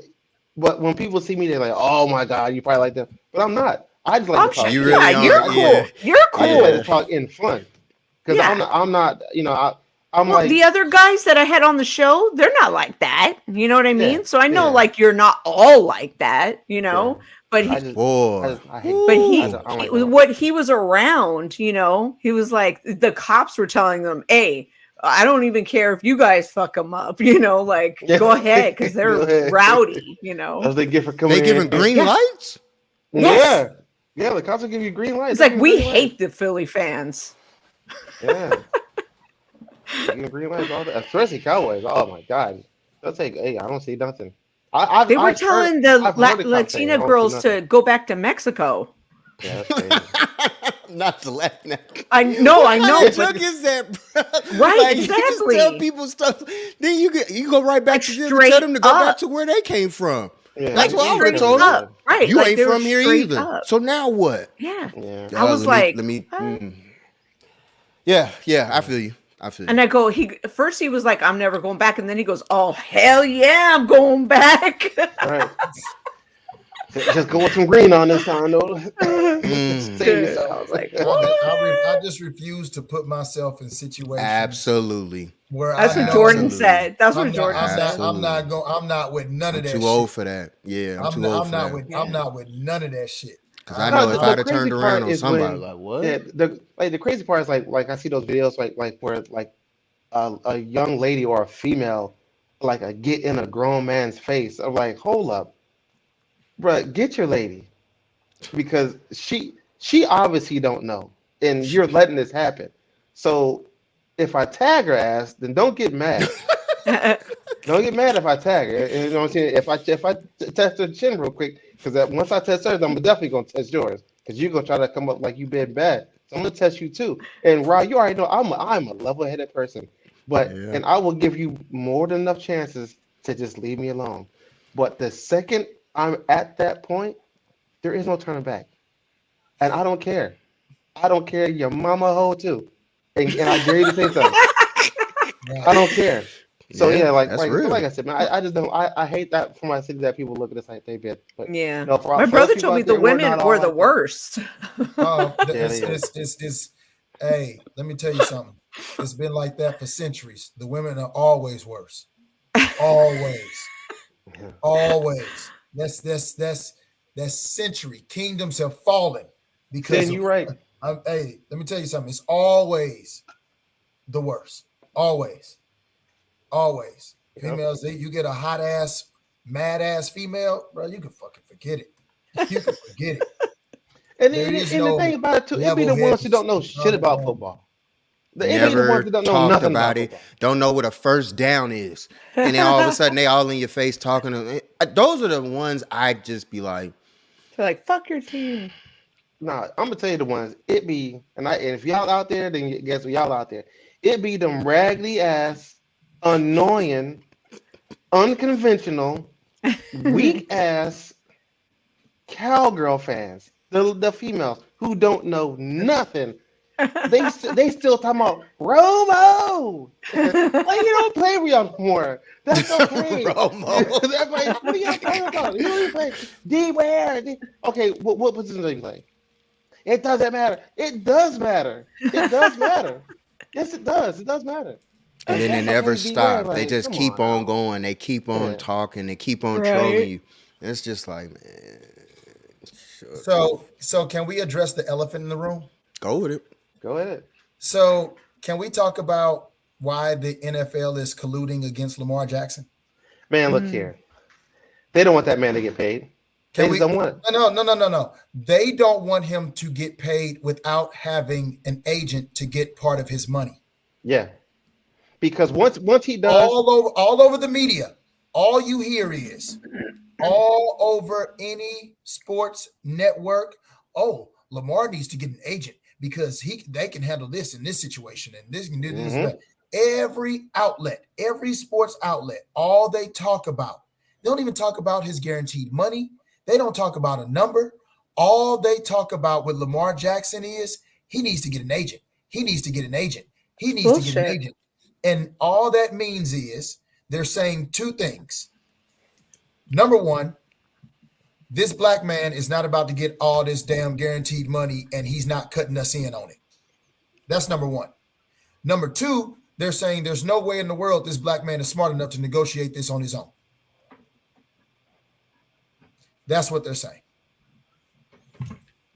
but when people see me, they're like, "Oh my God, you probably like them," but I'm not. I just like to I'm talk You sure. shit. Yeah, really You know, are. you're Yeah, cool. You're I just like to yeah. cool. talk in fun because Yeah. I'm not. I'm Well, the like, other guys that I had on the show, they're not like that. You know what I yeah, mean? So I know yeah, like you're not all like that, yeah. but I just, Boy. I hate but that. Ooh. I don't like that. what he was around, he was like the cops were telling them, "Hey, I don't even care if you guys fuck them up, like Yeah, go ahead because go they're ahead. rowdy." As they get for coming They giving in. green Yeah. lights? Yes. Yeah, yeah. The cops will give you green lights. It's They like give you we green lights. hate the Philly fans. Yeah, they give you green lights all the, especially Cowboys. Oh my God, they'll take. Hey, I don't see nothing. They were telling the I've heard the cops saying I Latina don't see girls nothing. to go back to Mexico. Yeah, that's crazy. Not to laugh at. I know, What kind but of junk is that, bro? Right, Like, you just tell exactly. people stuff, then you go right back Like to them and tell them to go back straight to where they came from. Yeah, That's what I would have straight told them. up, right? You Like ain't they were from here straight either. up. So now what? Yeah, Yeah. I was like, let me. "What?" Yeah, I feel you. And I go, first he was like, I'm never going back, and then he goes, oh hell yeah, I'm going back. Right. Just go with some green on this time, though. Mm. Save Dude, yourself. I was like, I just refuse to put myself in situations Absolutely. where that's I what know Jordan Absolutely. said. That's what I'm not, Jordan I'm said. not, I'm Absolutely. not going. I'm not with none I'm of that too shit. old for that. Yeah, I'm too old for that. I'm not with none of that shit. Because I No, know if the I'd have crazy turned around part on is somebody, when, like, what? yeah, the crazy part is like I see those videos like where like a young lady or a female like a get in a grown man's face. I'm like, hold up, bruh, get your lady, because she obviously don't know, and you're letting this happen. So if I tag her ass, then don't get mad. Don't get mad if I tag her. You know what I'm saying? If I test her chin real quick, because once I test hers, I'm definitely gonna test yours. Because you're gonna try to come up like you been bad. So I'm gonna test you too. And Rod, you already know I'm a level-headed person, Yeah. and I will give you more than enough chances to just leave me alone. But the second I'm at that point, there is no turning back, and I don't care. I don't care. Your mama hoe too, and I dare you to say something. I Right. don't care. So Yeah, yeah, that's but real. like I said, man, I just don't. I hate that for my city that people look at us like they bit. But Yeah. no, My for those brother people told me out the there who are not women all were the like that, worst. yeah, they is. Hey, let me tell you something. It's been like that for centuries. The women are always worse. Always. Yeah. Always. That's century. Kingdoms have fallen because Then of you right. hey, let me tell you something. It's always the worst. Always. Always. Yep. Females, you get a hot ass, mad ass female, bro, you can fucking forget it. You can forget it. And, There and, is and the thing no about it too, it be level the headed. ones who don't know shit about football. It be the Never ones that don't know talked nothing about about it. football. Don't know what a first down is, and then all of a sudden they all in your face talking. Those are the ones I just be like, They're like, fuck your team. Nah, I'm gonna tell you the ones. It be, and if y'all out there, then guess what, y'all out there. It be them raggedy ass, annoying, unconventional, weak ass cowgirl fans, the females who don't know nothing. They still talking about Romo. Like, you don't play with y'all no more. That's okay. Romo. That's like, what are y'all talking about? You don't even play. D where? Okay, what position do you play? It doesn't matter. It does matter. It does matter. Yes, it does. It does matter. And then they That's never okay. Beware. stop. They Like, just come keep on on now. going. They keep on Yeah. talking. They keep on trolling Right. you. And it's just like, man, sure. So can we address the elephant in the room? Go with it. Go ahead. So can we talk about why the NFL is colluding against Lamar Jackson? Man, look Mm. here. They don't want that man to get paid. They Can just we? don't want it. No. They don't want him to get paid without having an agent to get part of his money. Yeah. Because once he does, All over the media, all you hear is all over any sports network. Oh, Lamar needs to get an agent because they can handle this in this situation and this can do this. And hmm that. Every outlet, every sports outlet, all they talk about, they don't even talk about his guaranteed money. They don't talk about a number. All they talk about with Lamar Jackson is he needs to get an agent. He needs to get an agent. He needs to get an Bullshit. agent. And all that means is they're saying two things. Number one, this black man is not about to get all this damn guaranteed money and he's not cutting us in on it. That's number one. Number two, they're saying there's no way in the world this black man is smart enough to negotiate this on his own. That's what they're saying.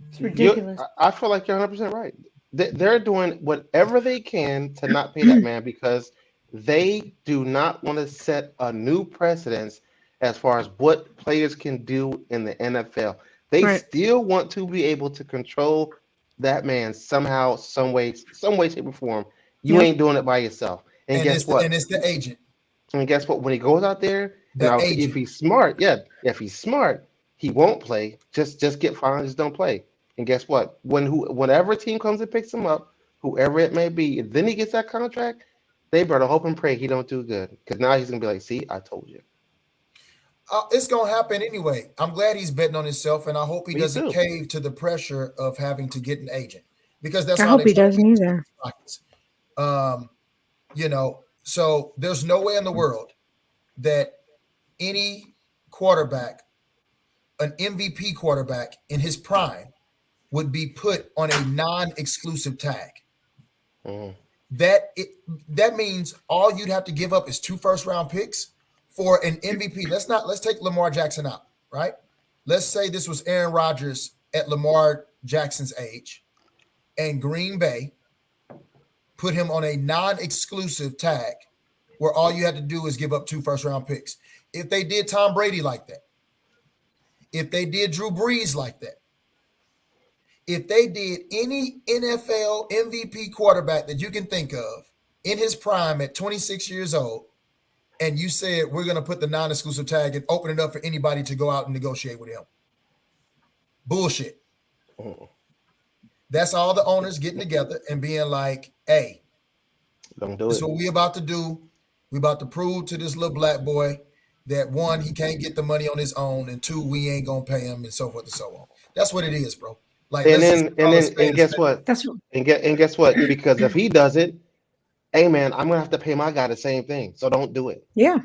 It's you, ridiculous. I feel like you're 100% right. They're doing whatever they can to not pay that man because they do not want to set a new precedence as far as what players can do in the NFL. They Right. still want to be able to control that man somehow, some way, shape, or form. You Yep. ain't doing it by yourself. And And guess it's the, and what? it's the agent. And guess what? When he goes out there, and The I'll say if agent. he's smart, yeah, if he's smart, he won't play. Just get fined, just don't play. And guess what? Whenever team comes and picks him up, whoever it may be, and then he gets that contract, they better hope and pray he don't do good. Because now he's gonna be like, see, I told you. It's gonna happen anyway. I'm glad he's betting on himself, and I hope he Me doesn't too. cave to the pressure of having to get an agent because that's I how hope they're he trying to doesn't keep his either. pockets. Um, so there's no way in the world that any quarterback, an MVP quarterback in his prime, would be put on a non-exclusive tag. Mhm. That means all you'd have to give up is 2 first-round picks for an MVP. Let's take Lamar Jackson out, right? Let's say this was Aaron Rodgers at Lamar Jackson's age, and Green Bay put him on a non-exclusive tag where all you had to do is give up 2 first-round picks. If they did Tom Brady like that, if they did Drew Brees like that, if they did any NFL MVP quarterback that you can think of in his prime at 26 years old, and you said we're going to put the non-exclusive tag and open it up for anybody to go out and negotiate with him. Bullshit. That's all the owners getting together and being like, hey, Don't do this it. is what we about to do. We about to prove to this little black boy that 1, he can't get the money on his own, and 2, we ain't going to pay him, and so forth and so on. That's what it is, bro. Like, And let's then just call a spade a guess spade. what? That's And guess what? Because if he does it, hey man, I'm gonna have to pay my guy the same thing. So don't do it. yeah.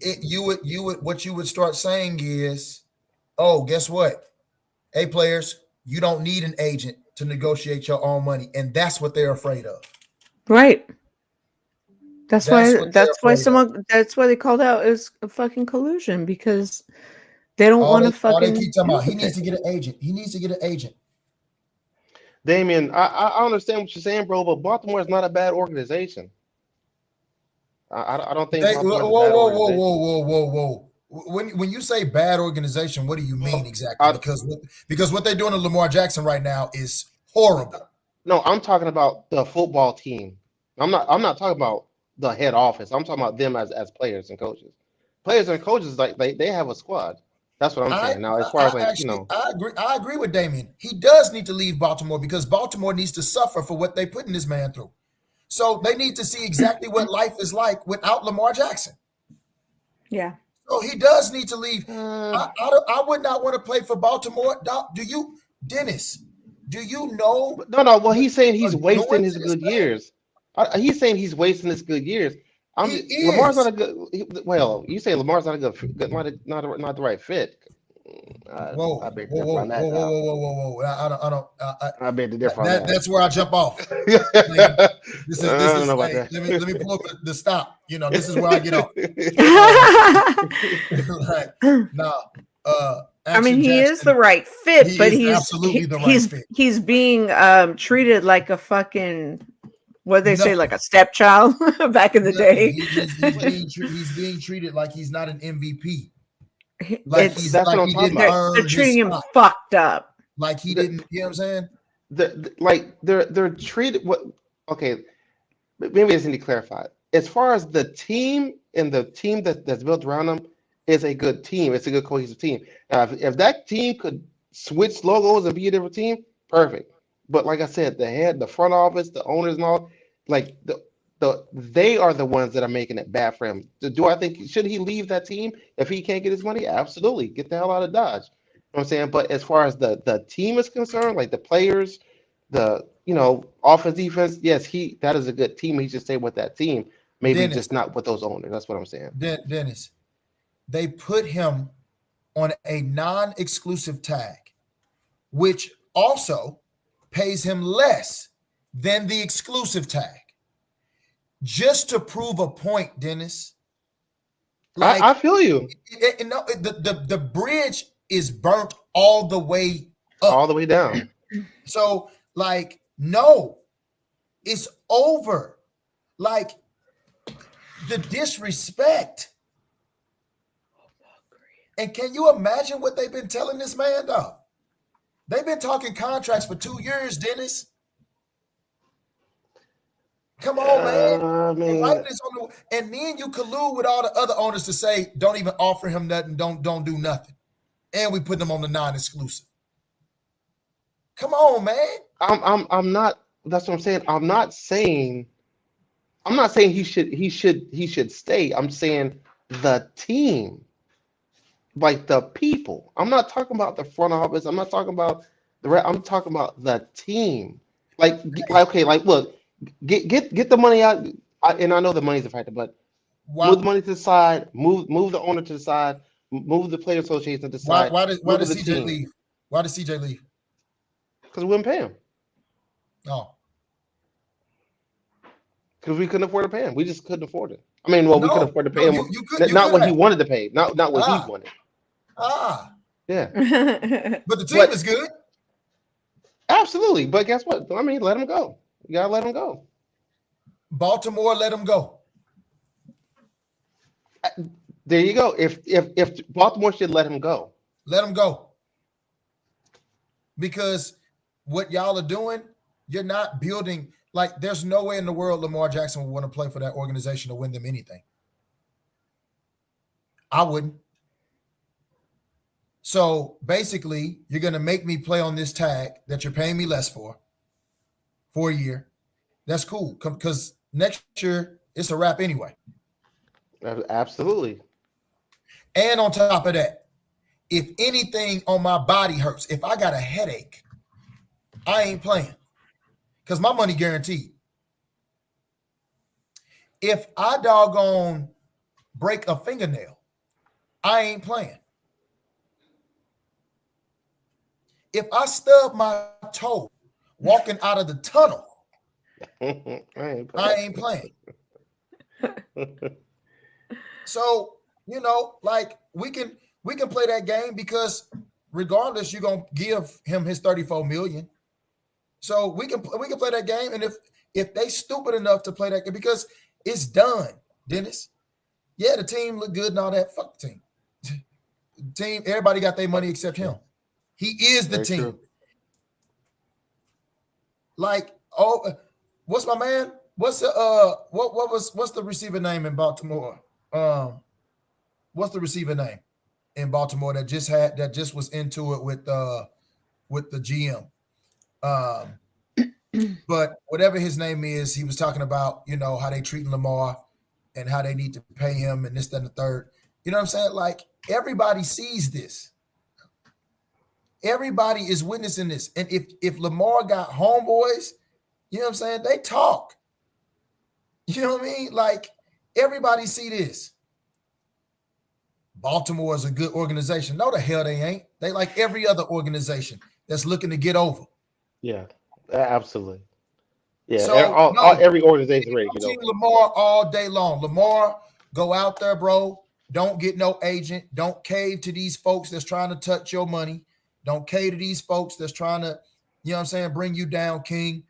What you would start saying is, oh, guess what? Hey, players, you don't need an agent to negotiate your own money, and that's what they're afraid of. Right. That's That's why what they're afraid of. that's why they called out as a fucking collusion, because they don't All want to they fucking keep talking deal about, he with needs it. to get an agent. He needs to get an agent. Damien, I understand what you're saying, bro, but Baltimore is not a bad organization. I don't think Baltimore is a bad organization. Whoa. When you say bad organization, what do you mean exactly? I- Because what they're doing to Lamar Jackson right now is horrible. No, I'm talking about the football team. I'm not talking about the head office. I'm talking about them as players and coaches. Players and coaches, like they have a squad. That's what I'm saying. Now, as far as I agree with Damien. He does need to leave Baltimore because Baltimore needs to suffer for what they putting this man through. So they need to see exactly what life is like without Lamar Jackson. Yeah. So he does need to leave. I would not want to play for Baltimore. Do you, Dennis? Do you know? No. Well, he's saying he's what wasting his annoyances, good man? years. He's saying he's wasting his good years. He Lamar's is. not a good. Well, you say Lamar's not a good, not the right fit. Whoa, I beg to whoa, differ whoa, on that whoa, now. whoa, whoa, whoa, whoa! I don't. I beg to differ on that. That's where I jump off. I This don't is. know about Hey, that. let me pull up the stop. You know, this is where I get off. Like, nah. I mean, Action he is Jackson, the right fit, he but is absolutely the right fit. he's being treated like a fucking, what they say, No. like a stepchild back in the day. He's being treated like he's not an MVP. Like It's That's what I'm he talking didn't about. they're earn his treating him spot. fucked up. Like he didn't. You know what I'm saying? They're treated what? Okay, maybe it's need to clarify. As far as the team and the team that's built around them is a good team. It's a good cohesive team. Now, if that team could switch logos and be a different team, perfect. But like I said, the front office, the owners, and all, like they are the ones that are making it bad for him. Do I think should he leave that team if he can't get his money? Absolutely, get the hell out of Dodge. You know what I'm saying? But as far as the team is concerned, like the players, the offense, defense, yes, that is a good team. He should stay with that team. Maybe Dennis. just not with those owners. That's what I'm saying. Dennis, they put him on a non-exclusive tag, which also pays him less than the exclusive tag, just to prove a point, Dennis. Like, I feel you. The bridge is burnt all the way up. All the way down. So, like, no, it's over. Like, the disrespect. And can you imagine what they've been telling this man, though? They've been talking contracts for 2 years, Dennis. Come on, man. And then you collude with all the other owners to say, don't even offer him nothing, don't do nothing. And we put them on the non-exclusive. Come on, man. I'm not. That's what I'm saying. I'm not saying he should stay. I'm saying the team, like the people. I'm not talking about the front office. I'm not talking about I'm talking about the team. Like okay, like look, get the money out. And I know the money's a factor, but move the money to the side. Move the owner to the side. Move the player association to the side. Why did CJ leave? Why did CJ leave? Because we wouldn't pay him. Oh. Because we couldn't afford to pay him. We just couldn't afford it. I mean, we couldn't afford to pay him. Not what he wanted to pay. Not what he wanted. Yeah. But the team is good. Absolutely. But guess what? I mean, let him go. You gotta let him go. Baltimore let him go. There you go. If Baltimore should let him go. Let him go. Because what y'all are doing, you're not building. Like, there's no way in the world Lamar Jackson would want to play for that organization to win them anything. I wouldn't. So basically, you're going to make me play on this tag that you're paying me less for a year. That's cool, because next year it's a wrap anyway. Absolutely. And on top of that, if anything on my body hurts, if I got a headache, I ain't playing, because my money guaranteed. If I doggone break a fingernail, I ain't playing. If I stub my toe walking out of the tunnel, I ain't playing. So, like, we can play that game, because regardless, you're gonna give him his $34 million. So we can play that game, and if they stupid enough to play that game, because it's done, Dennis. Yeah, the team look good and all that. Fuck the team. Team, everybody got their money except him. He is the Very team. true. Like, what's my man? What's the what's the receiver name in Baltimore? What's the receiver name in Baltimore that just was into it with the GM? But whatever his name is, he was talking about, how they treating Lamar and how they need to pay him and this, that, and the third. You know what I'm saying? Like, everybody sees this. Everybody is witnessing this. And if Lamar got homeboys, you know what I'm saying, they talk. You know what I mean? Like, everybody see this. Baltimore is a good organization. No, the hell they ain't. They like every other organization that's looking to get over. Yeah, absolutely. Yeah, So, every organization ready to get over. Lamar all day long. Lamar, go out there, bro. Don't get no agent. Don't cave to these folks that's trying to touch your money. Don't cave to these folks that's trying to, you know what I'm saying, bring you down, King.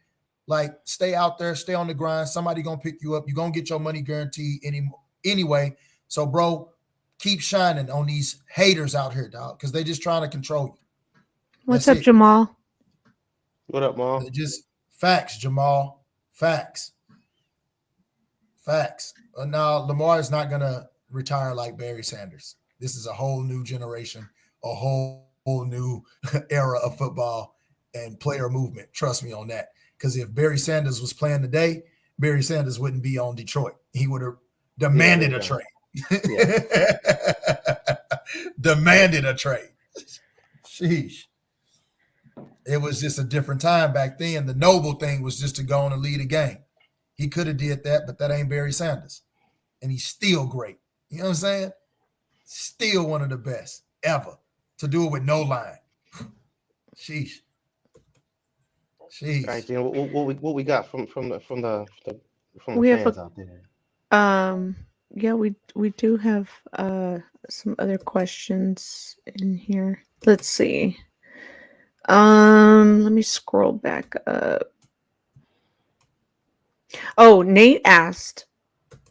Like, stay out there, stay on the grind. Somebody gonna pick you up. You're gonna get your money guaranteed anyway. So, bro, keep shining on these haters out here, dog, because they just trying to control you. What's up, Jamal? What up, Mom? They're just facts, Jamal. Facts. Now, Lamar is not gonna retire like Barry Sanders. This is a whole new generation, a whole new era of football and player movement. Trust me on that. Because if Barry Sanders was playing today, Barry Sanders wouldn't be on Detroit. He would have demanded a trade. Demanded a trade. Sheesh. It was just a different time back then. The noble thing was just to go on and lead a game. He could have did that, but that ain't Barry Sanders. And he's still great. You know what I'm saying? Still one of the best ever to do it with no line. Sheesh. All right, Gina, what we got from the We have fans out there? Yeah, we do have some other questions in here. Let's see. Let me scroll back up. Oh, Nate asked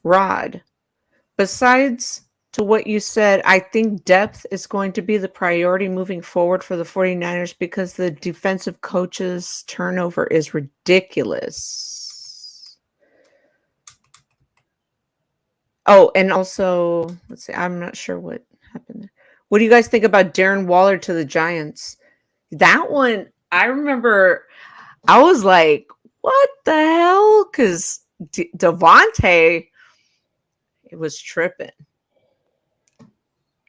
Rod, besides to what you said, I think depth is going to be the priority moving forward for the 49ers because the defensive coaches turnover is ridiculous. Oh, and also, let's see, I'm not sure what happened there. What do you guys think about Darren Waller to the Giants? That one, I remember I was like, what the hell? Because Devontae, it was tripping.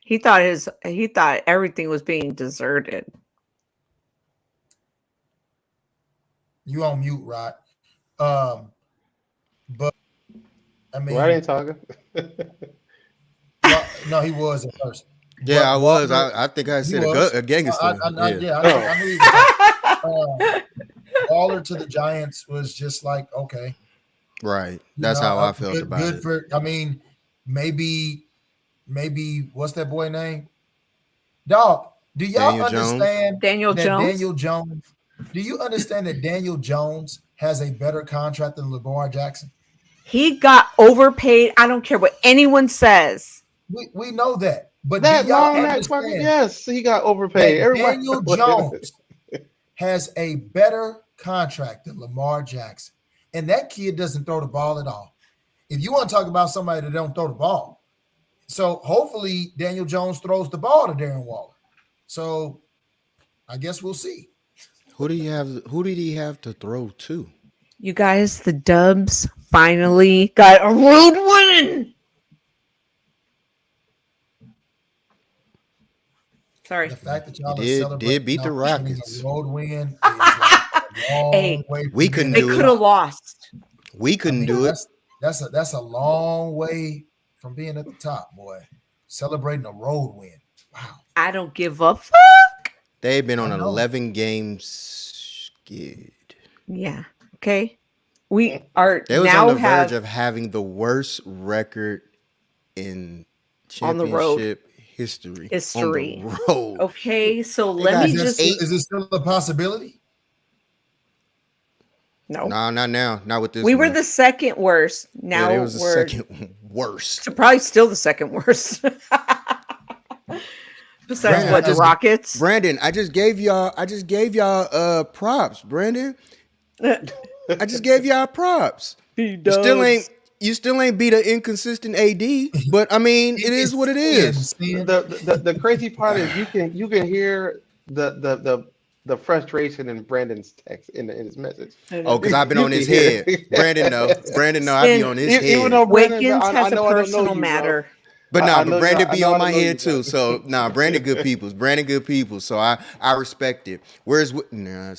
He thought everything was being deserted. You on mute, Rod. But I mean, Rod ain't talking. no, he was at first. Yeah, But I was. Waller, I think I he said was. a gangster. I knew he was talking. Waller to the Giants was just like, okay. Right. That's how I felt about it. I mean, maybe what's that boy name? Dog, do y'all understand Daniel Jones? Do you understand that Daniel Jones has a better contract than Lamar Jackson? He got overpaid. I don't care what anyone says. We know that. But do That y'all long neck fucking understand yes, he got overpaid. that Everybody Daniel Jones has a better contract than Lamar Jackson? And that kid doesn't throw the ball at all. If you want to talk about somebody that don't throw the ball, so hopefully Daniel Jones throws the ball to Darren Waller. So I guess we'll see. Who did he have? Who did he have to throw to? You guys, the Dubs finally got a road win. Sorry. The fact that He y'all are did celebrating beat the y'all winning Rockets. a road win is like a long Hey, way from We being couldn't they at the do could it. have top. lost. We I couldn't mean, do it. that's a long way from being at the top, boy. Celebrating a road win. Wow. I don't give a fuck. They've been on I an know. 11 game skid. Yeah. Okay. We are They was on now the verge have of having the worst record in on the road championship history on history. the road. Okay. So They let got me just eight. Is it still a possibility? no. No, not now. Not with this We were one. the second worst. Yeah, Now they was the we're second worst. probably still the second worst. Besides Brandon, Man, what, the Rockets? Brandon, I just gave y'all props, Brandon. I just gave y'all props. You still ain't beat an inconsistent AD, but I mean, it is it's what it sin, is. sin. the crazy part is you can hear the frustration in Brandon's text in his message. Oh, because I've been You on can his hear head. Brandon, no. I be And on his even head. though Brandon, Wiggins I has a know I don't know personal you, bro. matter. But I but know you. Brandon I be know on I don't my know you, head bro. too. So Brandon good peoples. Brandon good people. So I respect it. Where's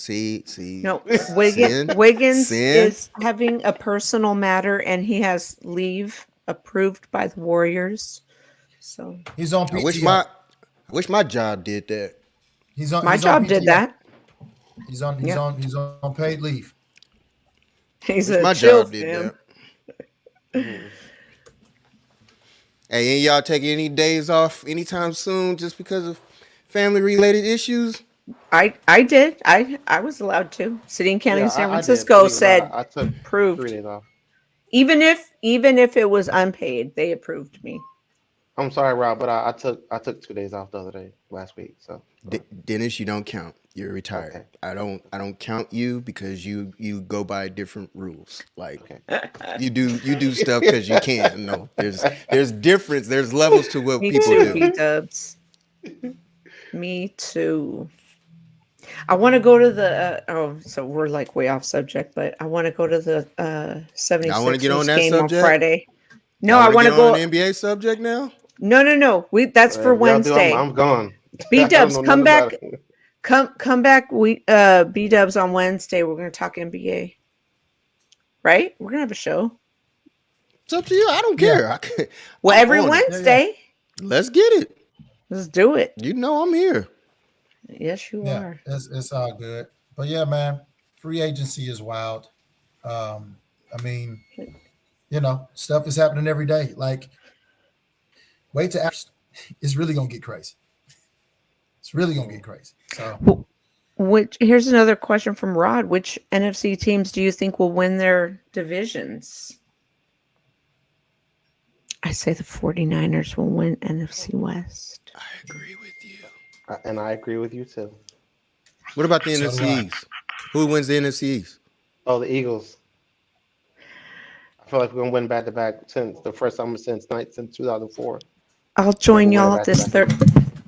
see No, sin Wiggins sin. is having a personal matter and he has leave approved by the Warriors. So He's on I wish PTO. my job did that. my He's on job did PTO. that. Yeah. He's on paid leave. He Wish said, my chill, job did Sam. that. Hey, ain't y'all taking any days off anytime soon just because of family related issues? I did. I was allowed to. City and County Yeah, of San I did. Francisco Believe it or not, said I took 3 approved. days off. Even if it was unpaid, they approved me. I'm sorry, Rob, but I took 2 days off the other day last week. So Dennis, you don't count. You're retired. okay, I don't count you because you go by different rules. Like okay. you do stuff because you can. No, there's difference. There's levels to what Me people too, do. B Dubs. Me too. I want to go to the so we're like way off subject, but I want to go to the Y'all want to get on 76ers that game on subject? Friday. No, Y'all I want to want get to on go. an NBA subject now? No. That's for If y'all do, Wednesday. I'm gone. B I don't Dubs, know come nothing about back. it. Come back. We B Dubs on Wednesday. We're gonna talk NBA. Right? We're gonna have a show. It's up to you. I don't Yeah, care. Well, I'm every on it. yeah. Wednesday. Let's get it. Let's do it. You know I'm here. Yes, you Yeah, are. it's all good. But yeah, man, free agency is wild. I mean, stuff is happening every day. Like, wait to ask. It's really gonna get crazy. It's really gonna get crazy. So Which here's another question from Rod. Which NFC teams do you think will win their divisions? I say the 49ers will win NFC West. I agree with you. And I agree with you too. What about the so do NFC I. East? Who wins the NFC East? Oh, the Eagles. I feel like we're gonna win back to back since the first time since 2004. I'll I think join we're winning y'all back to this back.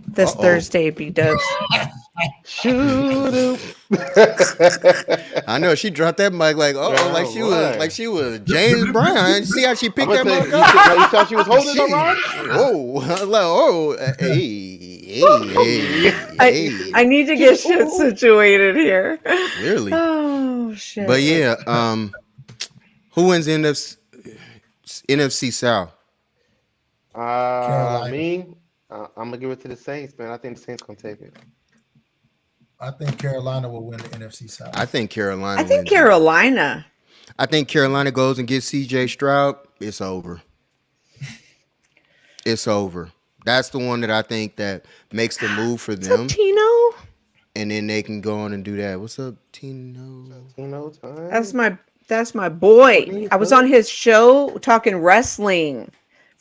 this Uh-oh. Thursday, B Dubs. Shoot. I know she dropped that mic like like boy. she was James Brown. See how she I'm picked gonna that tell mug you, up? you thought she was holding the rod? Whoa. I was like, oh, I need to get shit Ooh. situated here. Clearly. Oh shit. But yeah, who wins the NFC South? Carolina. Me, I'm gonna give it to the Saints, man. I think the Saints gonna take it. I think Carolina will win the NFC South. I think Carolina I think wins it. Carolina. I think Carolina goes and gets CJ Stroud. It's over. It's over. That's the one that I think that makes the move for What's up, them. Tino? And then they can go on and do that. What's up, Tino? That's my boy. I was on his show talking wrestling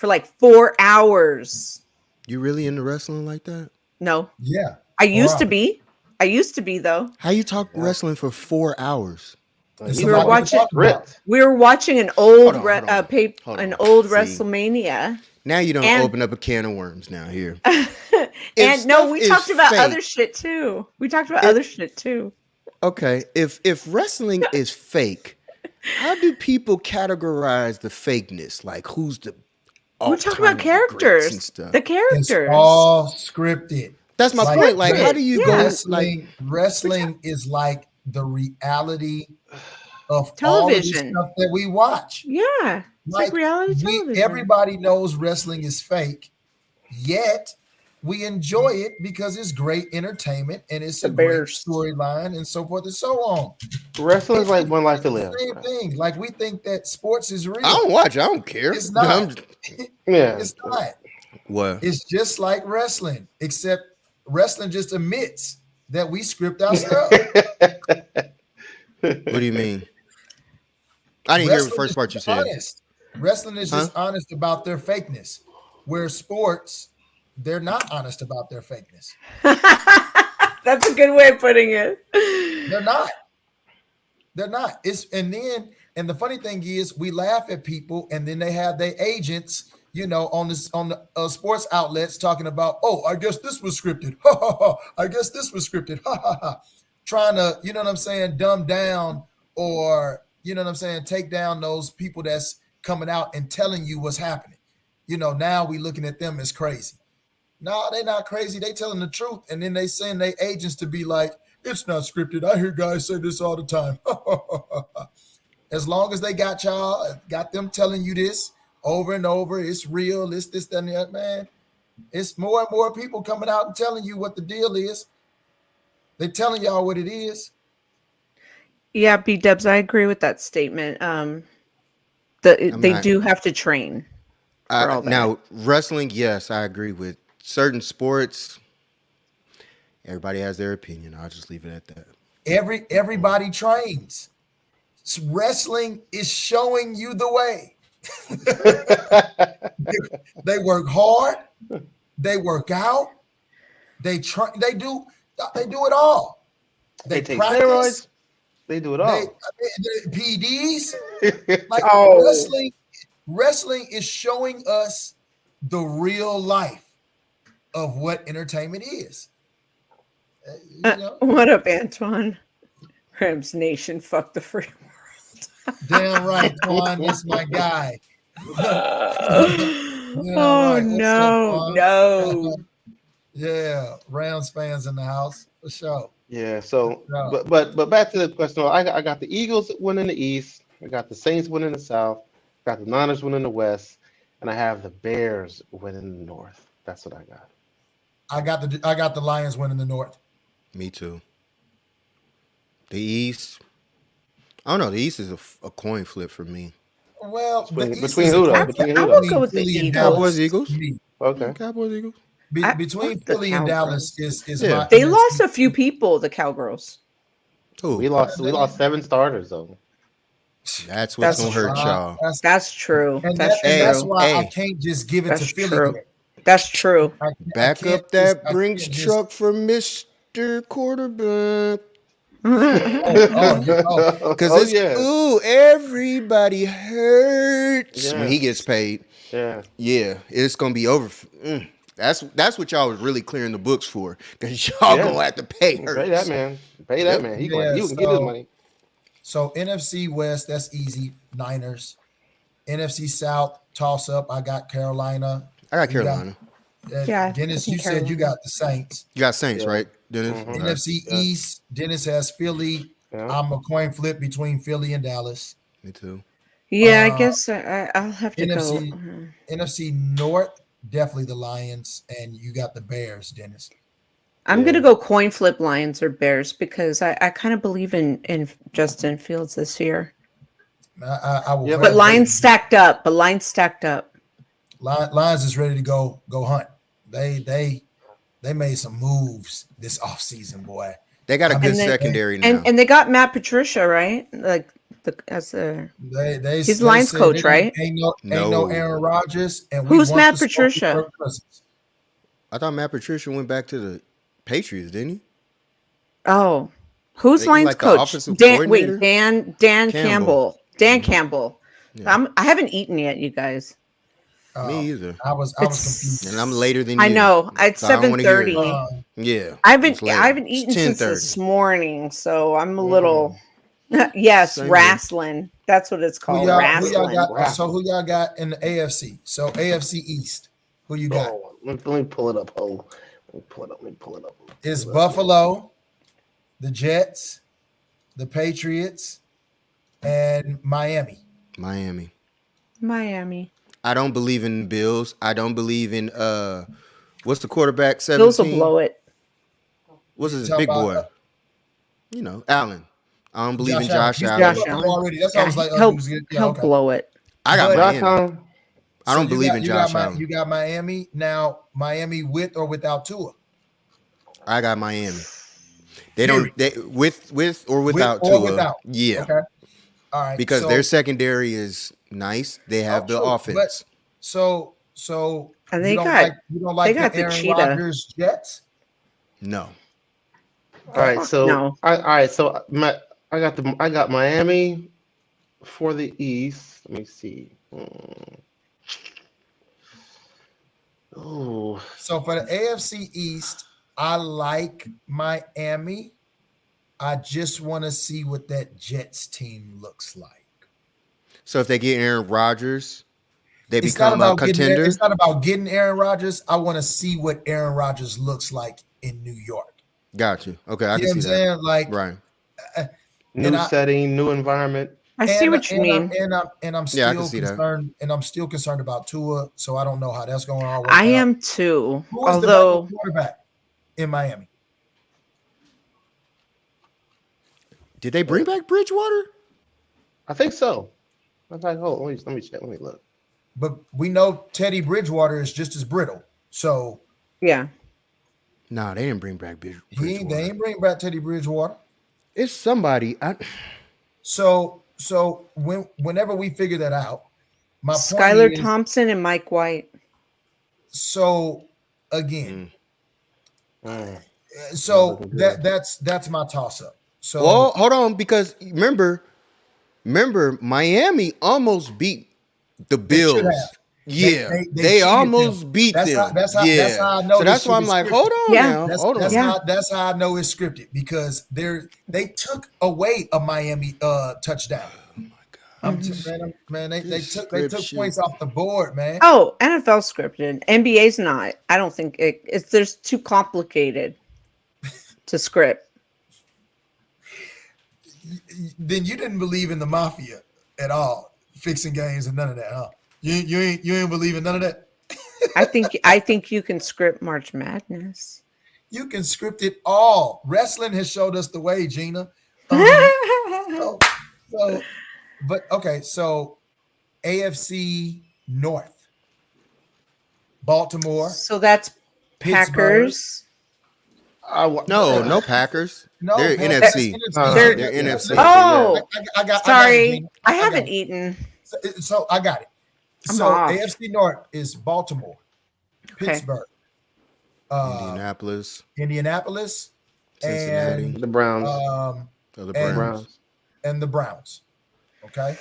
for like 4 hours. You really into wrestling like that? No, Yeah. I 4 used to hours. be. I used to be though. How you talk wrestling for 4 hours? There's He's a lot were to talk about. We were watching an Hold old on, hold on. Hold an on. old See, WrestleMania. now you don't And open up a can of worms now here. and no, stuff we is talked about fake, other shit too. We talked about If- other shit too. Okay, if wrestling is fake, how do people categorize the fakeness? Like who's the We're talking about all-time greats and characters. stuff? The It's characters. all scripted. That's my Like, point. Like, how Scripted, do you yeah. go like Wrestling is like the reality of all of this Television. stuff that we watch. Yeah. It's like reality television. Everybody knows wrestling is fake, yet we enjoy it because it's great entertainment and it's The a great Bears. storyline and so forth and so on. Wrestling is like one life to It's live. the same thing. Like we think that sports is real. I don't watch, I don't care. It's not. Yeah. It's not. What? It's just like wrestling, except wrestling just admits that we script our stuff. What do you mean? I didn't hear the Wrestling first is part you just said. honest. Wrestling is just honest about their fakeness, where sports, they're not honest about their fakeness. That's a good way of putting it. They're not. They're not. And the funny thing is, we laugh at people, and then they have their agents, on the sports outlets talking about, oh, I guess this was scripted. Ha ha ha. I guess this was scripted. Ha ha ha. Trying to, dumb down or, take down those people that's coming out and telling you what's happening. Now we looking at them as crazy. No, they're not crazy. They telling the truth. And then they send their agents to be like, it's not scripted. I hear guys say this all the time. As long as they got them telling you this over and over, it's real, it's this, that, and the other, man. It's more and more people coming out and telling you what the deal is. They're telling y'all what it is. Yeah, B-dubs, I agree with that statement. They do have to train. Now, wrestling, yes, I agree with. Certain sports, everybody has their opinion. I'll just leave it at that. Everybody trains. Wrestling is showing you the way. They work hard. They work out. They train. They do it all. They take steroids. They do it all. They PDs. Like wrestling is showing us the real life of what entertainment is. What up, Antoine? Rams Nation, fuck the free world. Damn right, Twan, that's my guy. No. Yeah, Rams fans in the house for sure. Yeah. So, but back to the question. I got the Eagles winning the East. I got the Saints winning the South. I got the Niners winning the West, and I have the Bears winning the North. That's what I got. I got the Lions winning the North. Me too. The East, I don't know. The East is a coin flip for me. Well, between who though? Between I who will though? go with the Eagles. Cowboys, Eagles. Okay. Cowboys, Eagles. Between Philly and Dallas is Yeah. They lost a few people, the Cowgirls. Ooh, We lost 7 starters though. that's what's gonna hurt y'all. That's true. And That's true. that's why I can't just give it to Philly. True. That's true. Back up that Brinks truck for Mr. Quarterback. Because everybody hurts when he gets paid. Yeah, it's gonna be over. That's what y'all was really clearing the books for, because y'all gonna have to pay Hurts. Pay that man. Pay that man. He can get his money. So NFC West, that's easy. Niners. NFC South, toss up. I got Carolina. I got Carolina. Dennis, you said you got the Saints. You got Saints, right, Dennis? Mm-hmm. NFC East, Dennis has Philly. Yeah. I'm a coin flip between Philly and Dallas. Me too. Yeah, I guess I'll have to NFC, go. NFC North, definitely the Lions, and you got the Bears, Dennis. I'm gonna go coin flip Lions or Bears because I kind of believe in Justin Fields this year. I will. But Lions stacked up. Lions is ready to go hunt. They made some moves this offseason, boy. They got a good secondary now. And they got Matt Patricia, right? Like as a They he's they Lions said coach, right? ain't no No. Aaron Rodgers, and we Who's want Matt the smoke with Patricia? Kirk Cousins. I thought Matt Patricia went back to the Patriots, didn't he? Oh, I who's think he's Lions like the coach? offensive Dan. Wait, coordinator. Dan Campbell. Campbell. Dan Campbell. Yeah. I haven't eaten yet, you guys. Me either. I was confused. And I'm later than I you. know. It's So I don't want to hear it. 7:30. Yeah. I it's late. haven't It's eaten since 10:30. this morning, so I'm a little yes, Same here. wrestling. That's what it's Who called. y'all Wrestling. got? So who y'all got in the AFC? So AFC East. Who you got? Oh, let me pull it up. Oh, let me pull it up. It's Buffalo, the Jets, the Patriots, and Miami. Miami. Miami. I don't believe in Bills. I don't believe in what's the quarterback? Bills will 17. blow it. What's his Talk big about, boy? You know, Allen. I don't believe in Allen. Josh He's Allen. Josh Buffalo Allen. already. That's why I was like, he'll, he was good. Yeah, he'll okay. blow it. I got But- Miami. Josh, I don't So believe in Josh Allen. You got Miami now. Miami with or without Tua? I got Miami. They don't with or without With or Tua. without. Yeah. Okay. All right. Because so, their secondary is nice. They have the true, offense. So And you they don't got the the Aaron cheetah. Rodgers Jets? No. all right, Fuck so no. I got Miami for the East. Let me see. Oh, So for the AFC East, I like Miami. I just want to see what that Jets team looks like. So if they get Aaron Rodgers, they It's become not a about contender. it's not about getting Aaron Rodgers. I want to see what Aaron Rodgers looks like in New York. Got you. Okay, I You know can what see I'm that. saying? Like, Right. new I- setting, new environment. I see what you mean. I'm Yeah, I can still see that. concerned, and I'm still concerned about Tua. So I don't know how that's going to all work I out. am too. Who is the Although backup quarterback in Miami? Did they bring back Bridgewater? I think so. I was like, hold, let me check. Let me look. But we know Teddy Bridgewater is just as brittle. So yeah. Nah, they didn't bring back Bridgewater. they ain't bring back Teddy Bridgewater. It's somebody. So whenever we figure that out, my point Skylar is, Thompson and Mike White. so again, Mm. so Looking good. that's my toss up. So Well, hold on, because remember, Miami almost beat the they should Bills. have. Yeah, They they cheated almost them. beat That's them. That's how I know. So this that's why shit I'm is like, scripted. hold on Yeah. now, hold on. That's how I know it's scripted, because they took away a Miami touchdown. Man, they This took script points shit. off the board, man. Oh, NFL scripted. NBA's not. I don't think it's there's too complicated to script. Then you didn't believe in the mafia at all, fixing games and none of that, huh? You ain't believe in none of that. I think you can script March Madness. You can script it all. Wrestling has showed us the way, Gina. But okay, so AFC North, Baltimore, So that's Pittsburgh. Packers. No Packers. No, They're Packers. NFC. They're- They're NFC. Oh, I got sorry, it, Gina. I got haven't it. eaten. So I got it. I'm So off. AFC North is Baltimore, Okay. Pittsburgh, Indianapolis, Cincinnati, and The Browns. the and- Browns. Browns. and the Browns. Okay.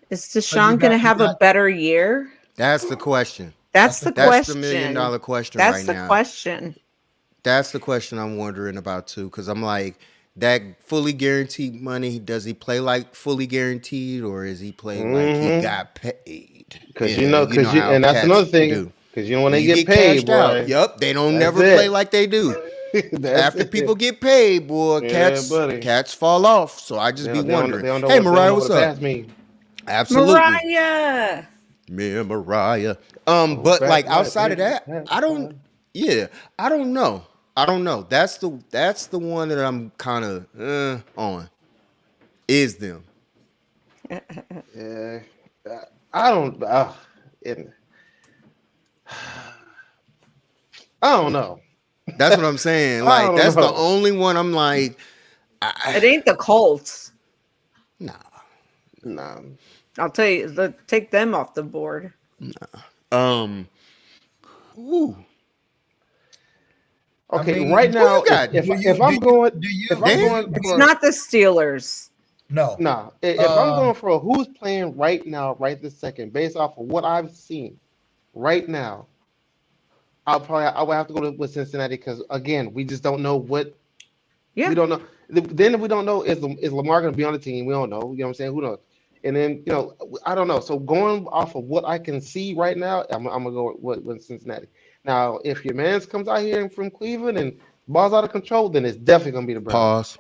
Is So Deshaun you going to got- have you a got- better year? That's the question. That's the That's question. the $1 million question That's right the now. question. That's the question I'm wondering about too, because I'm like, that fully guaranteed money, does he play like fully guaranteed, or is he playing like he got paid? Because how and that's cats another thing. do. Because when they You get paid, cashed boy. out. Yep, they don't That's never it. play like they do. That's After it. people get paid, boy, Yeah, buddy. cats fall off. So I just They be don't- they don't- wondering. they don't know Hey, what- they don't Mariah, know what's what a up? pass mean. Absolutely. Mariah. Me and Mariah. But right, like right, outside of right, that, right, I don't. Yeah, I don't know. That's the one that I'm kind of on. Is them. Yeah, I don't. I don't know. That's what I'm saying. I Like don't that's know. the only one I'm like, It ain't the Colts. Nah. Nah. I'll tell you, take them off the board. Ooh. Okay, I mean, right now, you got? if I'm going, if I'm Dan? going It's for not the Steelers. no. nah, if I'm going for who's playing right now, right this second, based off of what I've seen right now, I would have to go with Cincinnati because again, we just don't know what Yeah. we don't know. Then we don't know is Lamar going to be on the team? We don't know. You know what I'm saying? Who knows? And then I don't know. So going off of what I can see right now, I'm gonna go with Cincinnati. Now, if your man's comes out here from Cleveland and balls out of control, then it's definitely gonna be the Browns. Pause.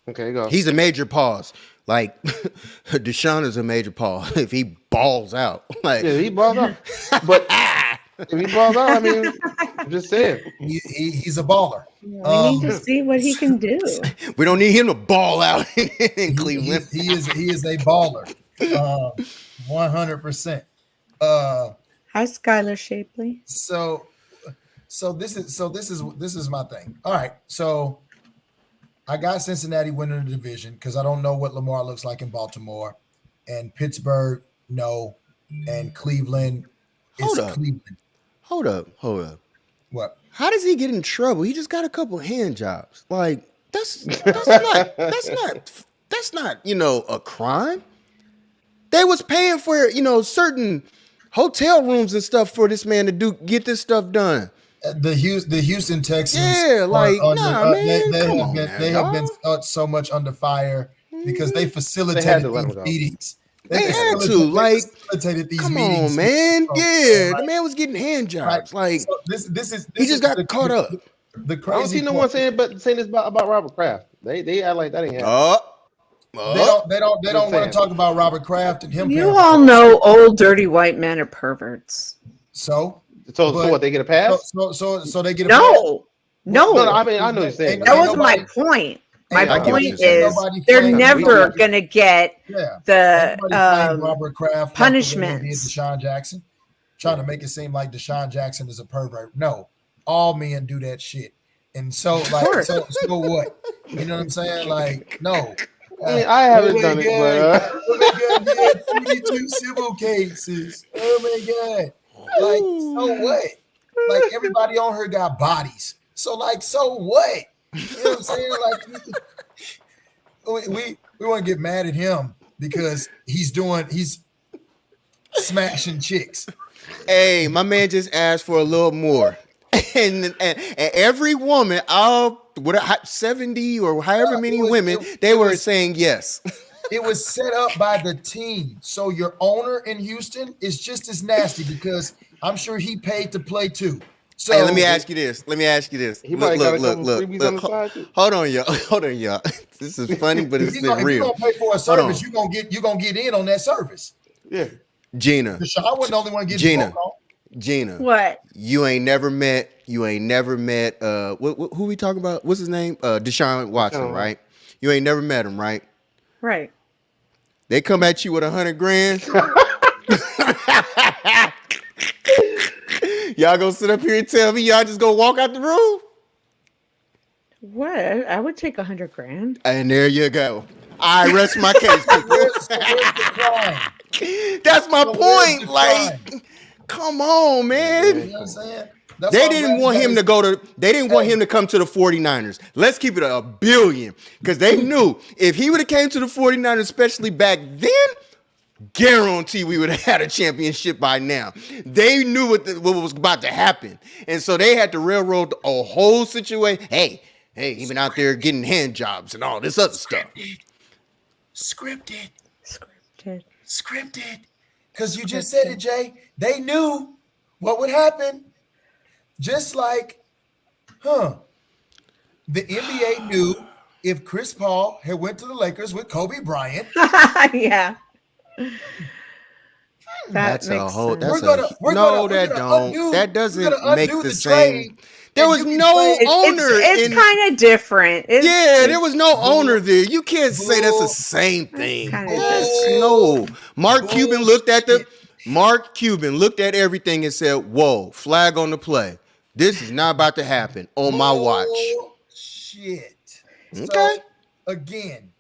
Okay, go. He's a major pause. Like Deshaun is a major pause if he balls out. Like Yeah, he balls out. But if he balls out, I mean, I'm just saying. He's a baller. We need to see what he can do. we don't need him to ball out in Cleveland. He is a baller. 100%. Hi, Skylar Shapley. So this is my thing. All right. So I got Cincinnati winning the division because I don't know what Lamar looks like in Baltimore, and Pittsburgh, no, and Cleveland is Cleveland. Hold up. What? How does he get in trouble? He just got a couple hand jobs. Like that's not a crime. They was paying for certain hotel rooms and stuff for this man to get this stuff done. The Houston Texans, they have been so much under fire because they facilitated these meetings. They had to facilitated these meetings. Come on, man. The man was getting hand jobs. Like so this is he just got caught up. The crazy. I don't see no one saying this about Robert Kraft. They act like that ain't happening. They don't want to talk about Robert Kraft and him. You all know old dirty white men are perverts. So what, they get a pass? So they get a pass? No. I mean, I know you're saying that wasn't my point. My point is they're never gonna get the Robert Kraft punishments. Deshaun Jackson, trying to make it seem like Deshaun Jackson is a pervert. No, all men do that shit. And so so what? You know what I'm saying? Like, no. I mean, I haven't done it, but 32 civil cases. Oh my god! Like, so what? Like, everybody on her got bodies. So what? You know what I'm saying? Like, we want to get mad at him because he's smashing chicks. Hey, my man just asked for a little more. And every woman, 70 or however many women, they were saying yes. It was set up by the team. So your owner in Houston is just as nasty because I'm sure he paid to play too. So hey, let me ask you this. He look. Hold on, y'all. This is funny, but it's real. If you're gonna pay for a service, you're gonna get in on that service. Yeah. Gina. Deshaun wasn't the only one getting Gina. What? You ain't never met who we talking about? What's his name? Deshaun Watson, right? You ain't never met him, right? Right. They come at you with $100,000. Y'all gonna sit up here and tell me y'all just gonna walk out the room? What? I would take $100,000. And there you go. I rest my case. That's my point. Like, come on, man. You know what I'm saying? They didn't want him to come to the 49ers. Let's keep it a billion. Because they knew if he would have came to the 49ers, especially back then, guarantee we would have had a championship by now. They knew what was about to happen. And so they had to railroad a whole situation. Hey, he been out there getting hand jobs and all this other stuff. Scripted. Because you just said it, Jay. They knew what would happen. Just like, the NBA knew if Chris Paul had went to the Lakers with Kobe Bryant. Yeah. That's a whole. Sense. That doesn't make the same. There was no owner. It's kind of different. There was no owner there. You can't say that's the same thing. No. Mark Cuban looked at everything and said, "Whoa, flag on the play. This is not about to happen on my watch." Shit. Okay. So again,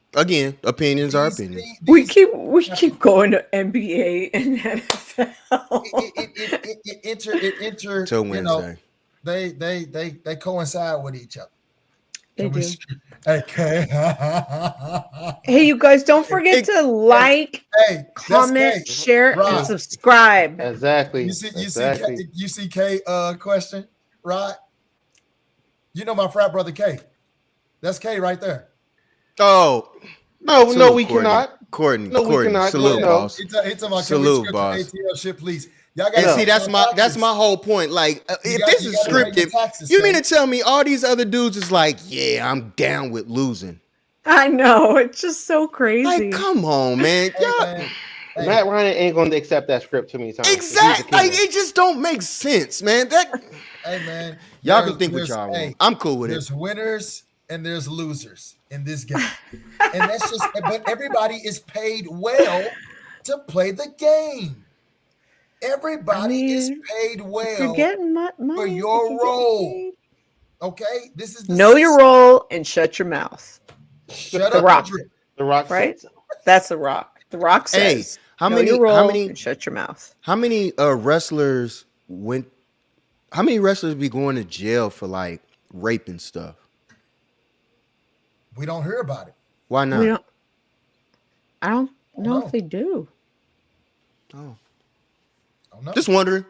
Opinions are these, opinions. We these keep going to NBA and NFL. it enter, Till you know, Wednesday. they coincide with each other. They Can we? do. Okay. Hey, you guys, don't forget to like, Hey, that's comment, K. share, and Right. subscribe. Exactly. You see K question, right? You know my frat brother K. That's K right there. Oh, No, salute, we Courtney. cannot. No, we Courtney. cannot. Salute, Yeah. boss. He talking about can we Salute, script your boss. ATL shit, please? Y'all got And to see, pay that's your taxes. my whole point. Like, if got- this you is gotta pay your scripted, taxes, you mean Kay. to tell me all these other dudes is like, yeah, I'm down with losing? I know. It's just so Like, crazy. come on, man. Hey, Y'all, man. Hey, Matt Ryan ain't going to accept that script too many times. He's the exactly. Like, king. it just don't make sense, man. That hey, man. y'all can think what y'all want. I'm cool with it. There's winners and there's losers in this game, and that's just. But everybody is paid well to play the game. Everybody is paid If well you're getting money for if your you're getting role. paid, Okay, this is the know your system. role and shut your mouth. Shut The up, Rock. and drip. The Rock Right? said so. That's The Rock. The Rock Hey, says, know your role and shut your mouth. how many wrestlers went? How many wrestlers be going to jail for like rape and stuff? We don't hear about it. Why We not? don't. I don't know know. if they do. Oh, I don't know. just wondering.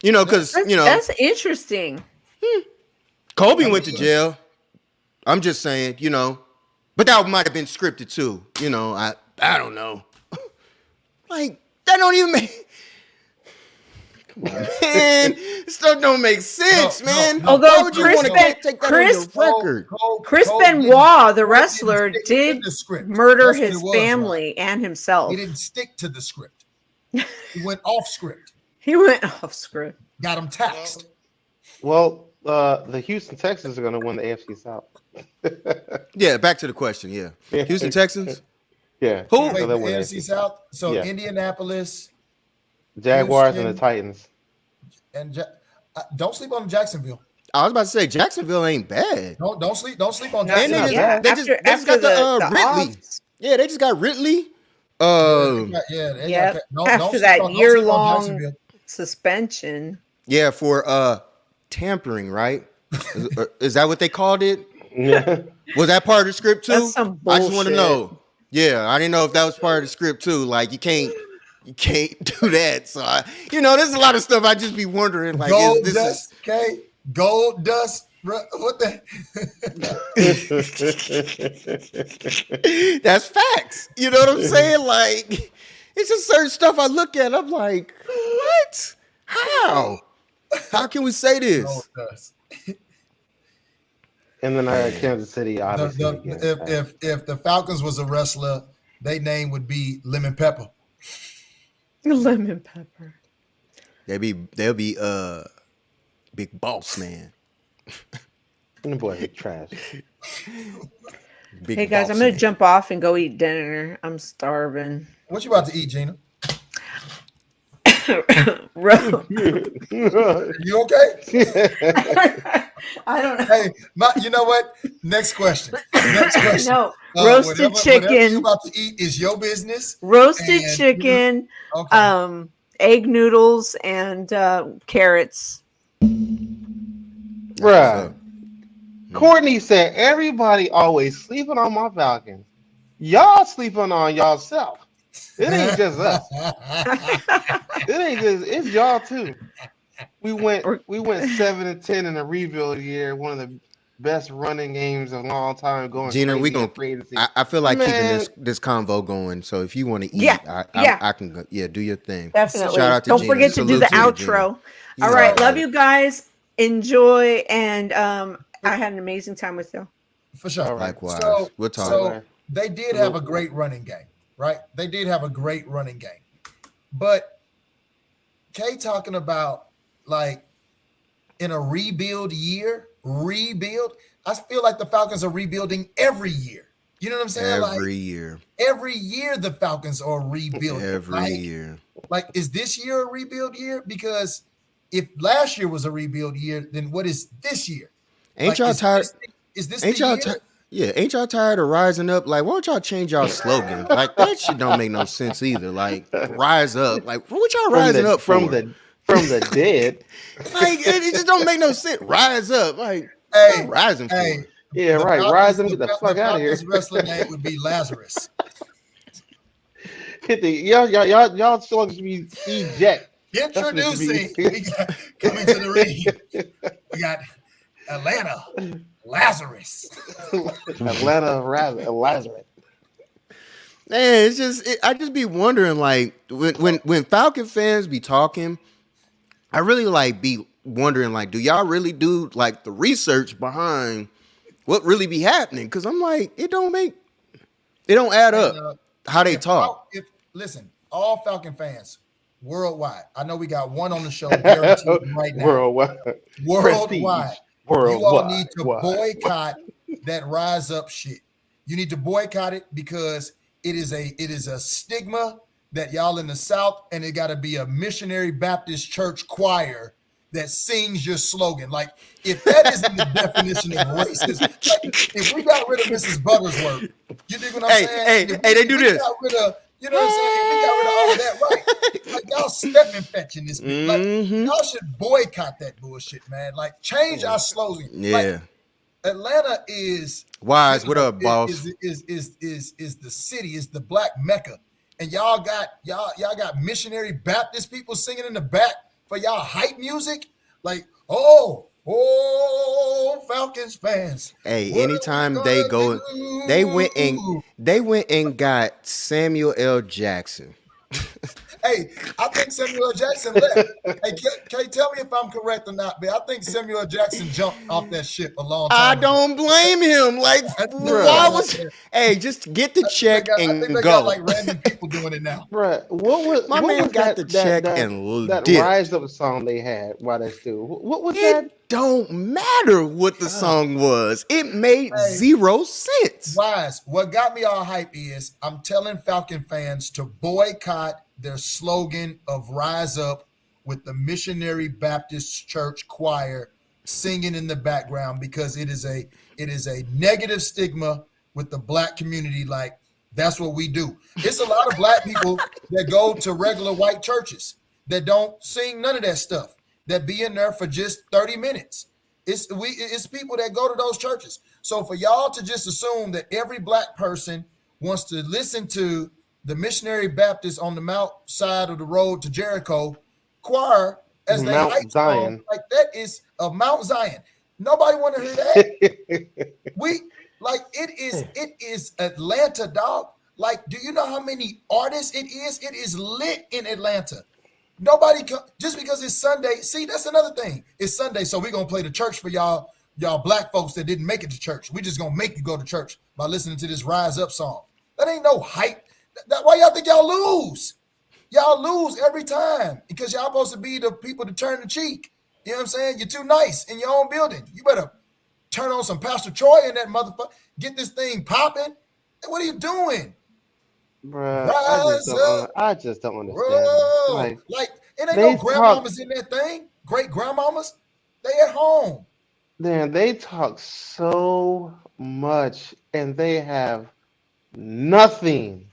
You know, because That's interesting. Kobe went to jail. I'm just saying, but that might have been scripted too. I don't know. Like that don't even make. Come on, man. This stuff don't make sense, man. Although Why would you Chris want to Ben- take that Chris- on your record? Chris Cole Benoit, the didn't wrestler, stick to did the script. murder That's what his it was, right? family and himself. He didn't stick to the script. He went off script. He went off script. Got him taxed. Well, the Houston Texans are going to win the AFC South. Yeah, back to the question. Yeah, Houston Texans. Yeah. Who? Wait, So the they win AFC South. So Yeah. Indianapolis Jaguars Houston, and the Titans. and don't sleep on Jacksonville. I was about to say Jacksonville ain't bad. Don't sleep on And Jacksonville. they just got the Ridley. offs, Yeah, they just got Ridley. Yep. After sleep that on year-long Jacksonville. suspension. Yeah, for tampering, right? Is that what they called it? Yeah. Was that part of the script too? That's some I just want to bullshit. know. Yeah, I didn't know if that was part of the script too. Like you can't do that. So there's a lot of stuff I just be wondering. Like, Gold is dust, okay? Gold dust. What the? that's facts. You know what I'm saying? Like, it's just certain stuff I look at. I'm like, what? How? How can we say this? Gold dust. And then I had Kansas City, obviously. If the Falcons was a wrestler, their name would be Lemon Pepper. Lemon pepper. They'll be Big Boss Man. Boy, trash. Big Hey guys, Boss I'm gonna Man. jump off and go eat dinner. I'm starving. What you about to eat, Gina? Ro- You okay? I don't know. Hey, you know what? Next question. No, roasted chicken. Whatever you about to eat is your business. Roasted And- chicken, Okay. egg noodles, and carrots. Bruh. Courtney said everybody always sleeping on my Falcons. Y'all sleeping on y'allself. It ain't just us. It's y'all too. We went 7-10 in a rebuild year, one of the best running games of a long time going. Gina, we crazy gonna. in free agency. I feel like keeping Man. this convo going. So if you want to eat, Yeah, I can go. Yeah, do your thing. Definitely. Shout out to Don't Gina. forget to do the Salute to you, Gina. outro. You All know right, I love it. you guys. Enjoy, and I had an amazing time with you. For sure. All right. Likewise. So, We'll talk. so they did have a great running game, right? They did have a great running game. But Kay talking about like in a rebuild year, I feel like the Falcons are rebuilding every year. You know what I'm saying? Every year. Every year the Falcons are rebuilding. Every year. Like, is this year a rebuild year? Because if last year was a rebuild year, then what is this year? Ain't y'all tired? Is this Ain't the y'all year? tired? Yeah, ain't y'all tired of rising up? Like, why don't y'all change y'all slogan? Like, that shit don't make no sense either. Like, rise up. Like, what y'all rising up for? From the dead. Like, it just don't make no sense. Rise up. Like, what y'all Hey, rising hey, for? Yeah, the right. Rise Falcons, them, get the fuck out of here. wrestler name would be Lazarus. Hit the y'all songs should be Steve Jet. That's what it should be. Introducing, we got coming to the ring. We got Atlanta Lazarus. Atlanta Lazarus. Man, it's just I just be wondering, like, when Falcon fans be talking, I really like be wondering, like, do y'all really do like the research behind what really be happening? Because I'm like, it don't add And up how they talk. listen, all Falcon fans worldwide. I know we got one on the show guaranteed right now. Worldwide. Worldwide. Worldwide. You all need to boycott that rise up shit. You need to boycott it because it is a stigma that y'all in the South, and it got to be a missionary Baptist church choir that sings your slogan. Like, if that isn't the definition of racism, like, if we got rid of Mrs. Buttersworth, you dig what I'm saying? They do this. Got rid of, you know what I'm saying? If we got rid of all of that, right? Like, y'all stepping fetching this. Like, y'all should boycott that bullshit, man. Like, change our slogan. Yeah. Like, Atlanta is Wise, what up, boss? Is the city, is the black Mecca, and y'all got missionary Baptist people singing in the back for y'all hype music, like oh Falcons fans. Hey, anytime they go, they went and got Samuel L. Jackson. Hey, I think Samuel L. Jackson left. Hey, can you tell me if I'm correct or not, man? I think Samuel L. Jackson jumped off that ship a long time ago. don't blame him. Like, why was? Hey, just get the check I think and they go. got like random people doing it now. Bruh, what man was got the check and that dipped. Rise Up song they had? Why that's due? What was It that? don't matter what the song was. It made zero sense. Wise, what got me all hype is I'm telling Falcon fans to boycott their slogan of Rise Up with the Missionary Baptist Church choir singing in the background, because it is a negative stigma with the black community. Like, that's what we do. It's a lot of black people that go to regular white churches that don't sing none of that stuff, that be in there for just 30 minutes. It's people that go to those churches. So for y'all to just assume that every black person wants to listen to the Missionary Baptist on the mount side of the road to Jericho choir as they Mount hype Zion. song, like that is of Mount Zion. Nobody want to hear that. It is Atlanta, dog. Like, do you know how many artists it is? It is lit in Atlanta. Nobody just because it's Sunday. See, that's another thing. It's Sunday, so we're gonna play the church for y'all black folks that didn't make it to church. We just gonna make you go to church by listening to this Rise Up song. That ain't no hype. That why y'all think y'all lose? Y'all lose every time because y'all supposed to be the people to turn the cheek. You know what I'm saying? You're too nice in your own building. You better turn on some Pastor Troy and that motherfucker. Get this thing popping. What are you doing? Bruh, I just don't understand. Bro, like it ain't no grandmamas in that thing. Great grandmamas, they at home. Man, they talk so much and they have nothing,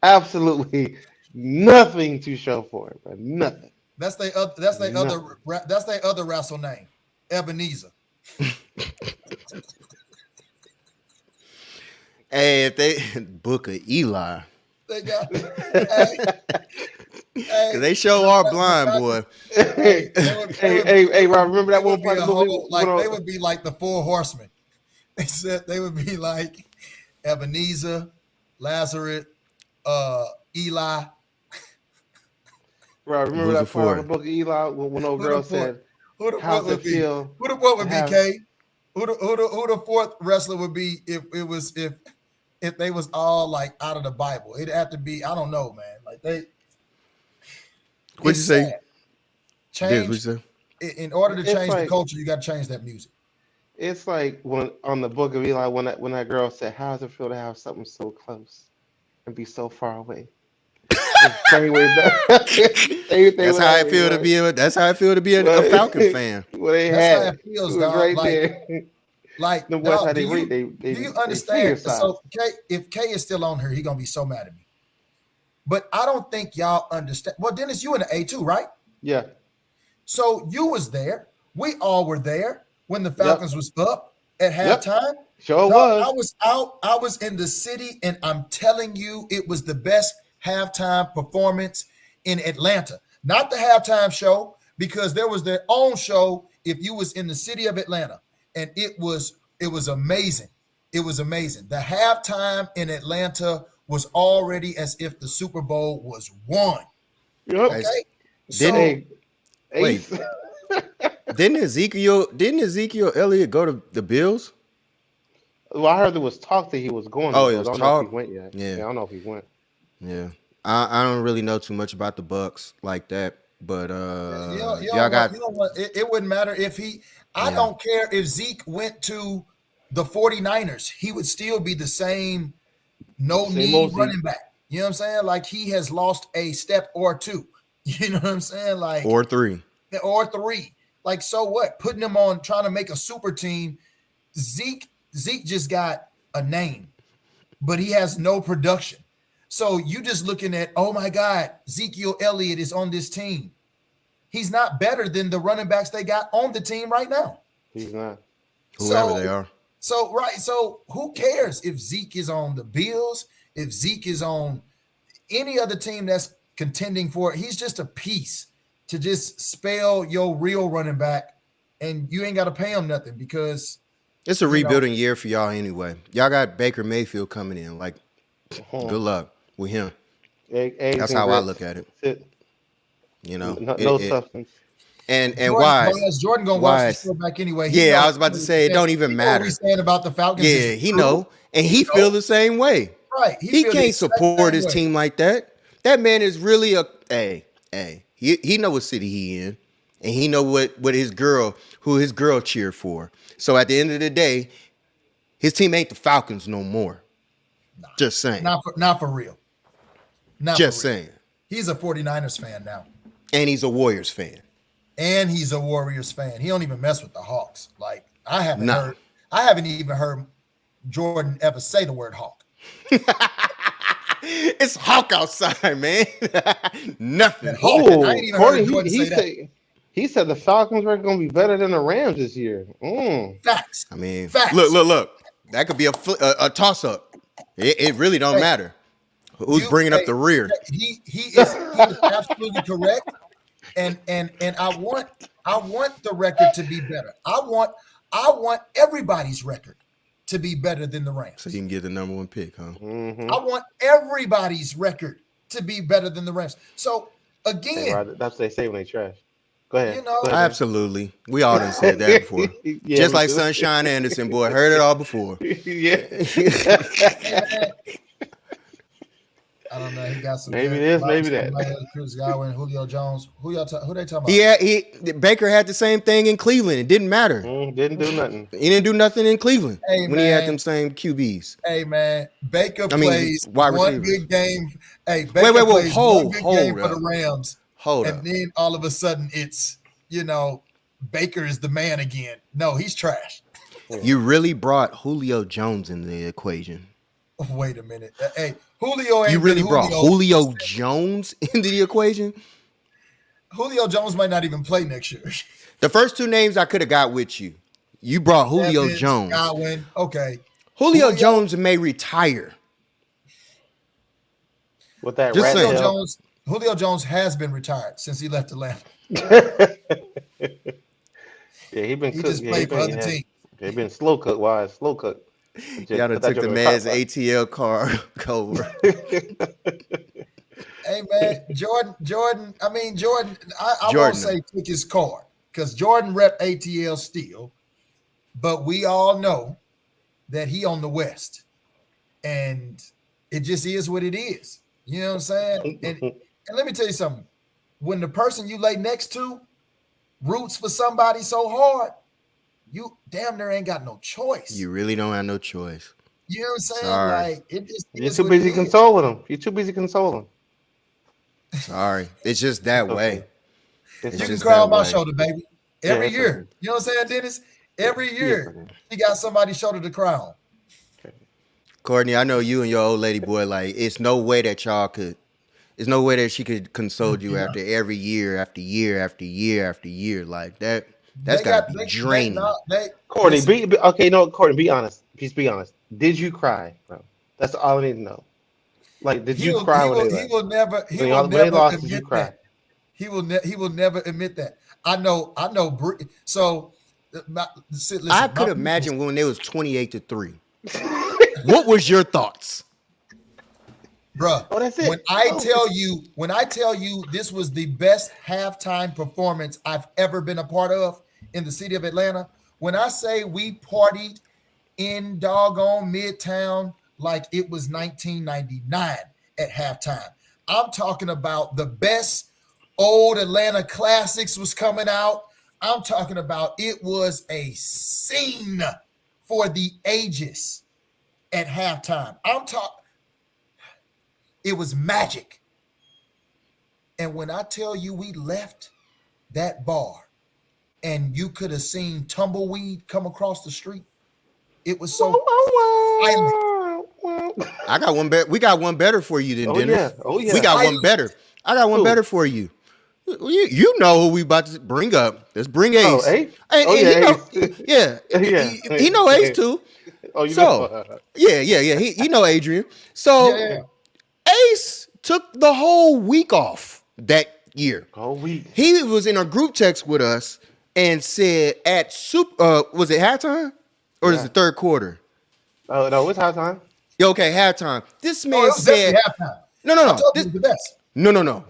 absolutely nothing to show for it, but nothing. That's their other wrestle name, Ebenezer. Hey, if they book a Eli, they got because they show our blind boy. Hey, Rob, remember that one part of the movie? They would be like the Four Horsemen. They said they would be like Ebenezer, Lazarus, Eli. Rob, remember that part of the book of Eli when old girl said, "How's it feel?" Who the fourth would be, Kay? Who the fourth wrestler would be if they was all like out of the Bible? It'd have to be, I don't know, man. Like what'd you say? Change. In order to change the culture, you got to change that music. It's like when on the book of Eli when that girl said, "How does it feel to have something so close and be so far away?" That's how I feel to be. That's how I feel to be a Falcon fan. Well, that's how it feels, dog. right like, there. Like, The boys dog, how do they read. you They understand? figure size. So if K is still on here, he gonna be so mad at me. But I don't think y'all understand. Well, Dennis, you in the A2, right? Yeah. So you was there. We all were there when the Yep. Falcons was up at Yep. halftime. Sure Dog, was. I was out. I was in the city, and I'm telling you, it was the best halftime performance in Atlanta. Not the halftime show, because there was their own show if you was in the city of Atlanta, and it was amazing. It was amazing. The halftime in Atlanta was already as if the Super Bowl was won. Yep. Okay, Didn't so Hey, wait? Ace. Didn't Ezekiel Elliott go to the Bills? Well, I heard there was talk that he was going to Oh, the it Bills. was I don't know if talk. he went yet. Yeah. I don't know if he went. Yeah, I don't really know too much about the Bucks like that, but y'all got it wouldn't matter if he. I Yeah. don't care if Zeke went to the 49ers. He would still be the same no Same need old Zeke. running back. You know what I'm saying? Like, he has lost a step or two. You know what I'm saying? Like, or 3. or 3. Like, so what? Putting him on, trying to make a super team. Zeke just got a name, but he has no production. So you just looking at, oh my God, Ezekiel Elliott is on this team. He's not better than the running backs they got on the team right now. He's not. Whoever they are. So, right. So who cares if Zeke is on the Bills, if Zeke is on any other team that's contending for it? He's just a piece to just spell your real running back, and you ain't got to pay him nothing, because It's a rebuilding year for y'all anyway. Y'all got Baker Mayfield coming in. Like, good luck with him. That's how I look at it. You know, No substance. And Jordan, why? Jordan gonna watch the show back anyway. He Yeah, knows I was about to say it don't even matter. What we saying about the Falcons? Yeah, he know, and he feel the same way. Right. He feel the can't exact support same his way. team like that. That man is really a he know what city he in, and he know what his girl cheered for. So at the end of the day, his team ain't the Falcons no more. Nah, just saying. Not for real. Not just for real. saying. He's a 49ers fan now. And he's a Warriors fan. And he's a Warriors fan. He don't even mess with the Hawks. Like, I haven't even heard Jordan ever say the word Hawk. It's Hawk outside, man. Nothing. Oh, I ain't even heard Jordan say that. He said the Falcons were going to be better than the Rams this year. Facts. I mean, Facts. Look. That could be a toss up. It really don't matter. Who's bringing up the rear? He is absolutely correct. And I want the record to be better. I want everybody's record to be better than the Rams. So you can get the number 1 pick, huh? Mm-hmm. I want everybody's record to be better than the Rams. So again, hey, Rod, that's what they say when they trash. Go ahead. You know, Go ahead. Absolutely. We all done said that before. Yeah, just like Sunshine Anderson, boy. Heard it all before. Yeah. I don't know. He got some. Maybe this, maybe that. Chris Godwin, Julio Jones. Who they talking about? Yeah, Baker had the same thing in Cleveland. It didn't matter. Didn't do nothing. He didn't do nothing in Cleveland Hey, when he had them same QBs. Hey man, Baker plays wide one receivers. good game. Hey, Baker wait, plays hold one good game up. for the Rams. And then all of a sudden it's, Baker is the man again. No, he's trash. You really brought Julio Jones in the equation. Wait a minute. Hey, Julio ain't You really been brought Julio Jones into the equation? Julio Jones might not even play next year. The first 2 names I could have got with you. You brought Julio Evans, Jones. Godwin. Okay. Julio Jones may retire. With that Julio Jones has been retired since he left Atlanta. Yeah, he just played for other teams. He been slow cook. Y'all done took the man's ATL card over. Hey man, Jordan. I won't say took his card, because Jordan rep ATL still, but we all know that he on the West, and it just is what it is. You know what I'm saying? And let me tell you something. When the person you lay next to roots for somebody so hard, you damn near ain't got no choice. You really don't have no choice. You know what I'm saying? Sorry. Like, it just You're too busy consoling him. You're too busy consoling. Sorry. It's just that way. You can cry on my shoulder, baby. Every year. You know what I'm saying, Dennis? Every year, he got somebody shoulder the crown. Courtney, I know you and your old lady boy, like, it's no way that y'all could, it's no way that she could console you Yeah. after every year, after year, after year, after year. Like, that's They gotta got be they draining. not they Courtney, listen. okay, no, Courtney, be honest. Please be honest. Did you cry, bro? That's all I need to know. Like, did He you will cry he when they will he left? will never he When will when they never lost, did you admit cry? that. He will never admit that. I know. So, I listen, my could people's, imagine when it was 28-3. What was your thoughts? bruh. Oh, that's When it. I Oh, tell you this was the best halftime performance I've ever been a part of in the city of Atlanta. When I say we partied in doggone Midtown like it was 1999 at halftime. I'm talking about the best old Atlanta classics was coming out. I'm talking about it was a scene for the ages at halftime. It was magic. And when I tell you we left that bar and you could have seen tumbleweed come across the street, it was so silent. I got one better. We got one better for you than oh yeah. Dennis. Oh We yeah. got one Silent. better. I got one Who? better for you. You know who we about to bring up. Let's bring Oh, Ace. Ace. And Oh yeah, he know, Ace. yeah, yeah. he know Ace too. Oh, you So, know. yeah. He know Adrian. Yeah, So yeah. Ace took the whole week off that year. Oh, we. He was in a group text with us and said at was it halftime or is Yeah. it third quarter? Oh no, it's high time. Yeah, okay, halftime. This Oh, man it was definitely said, halftime. no, no, I no. told you This, it was the best.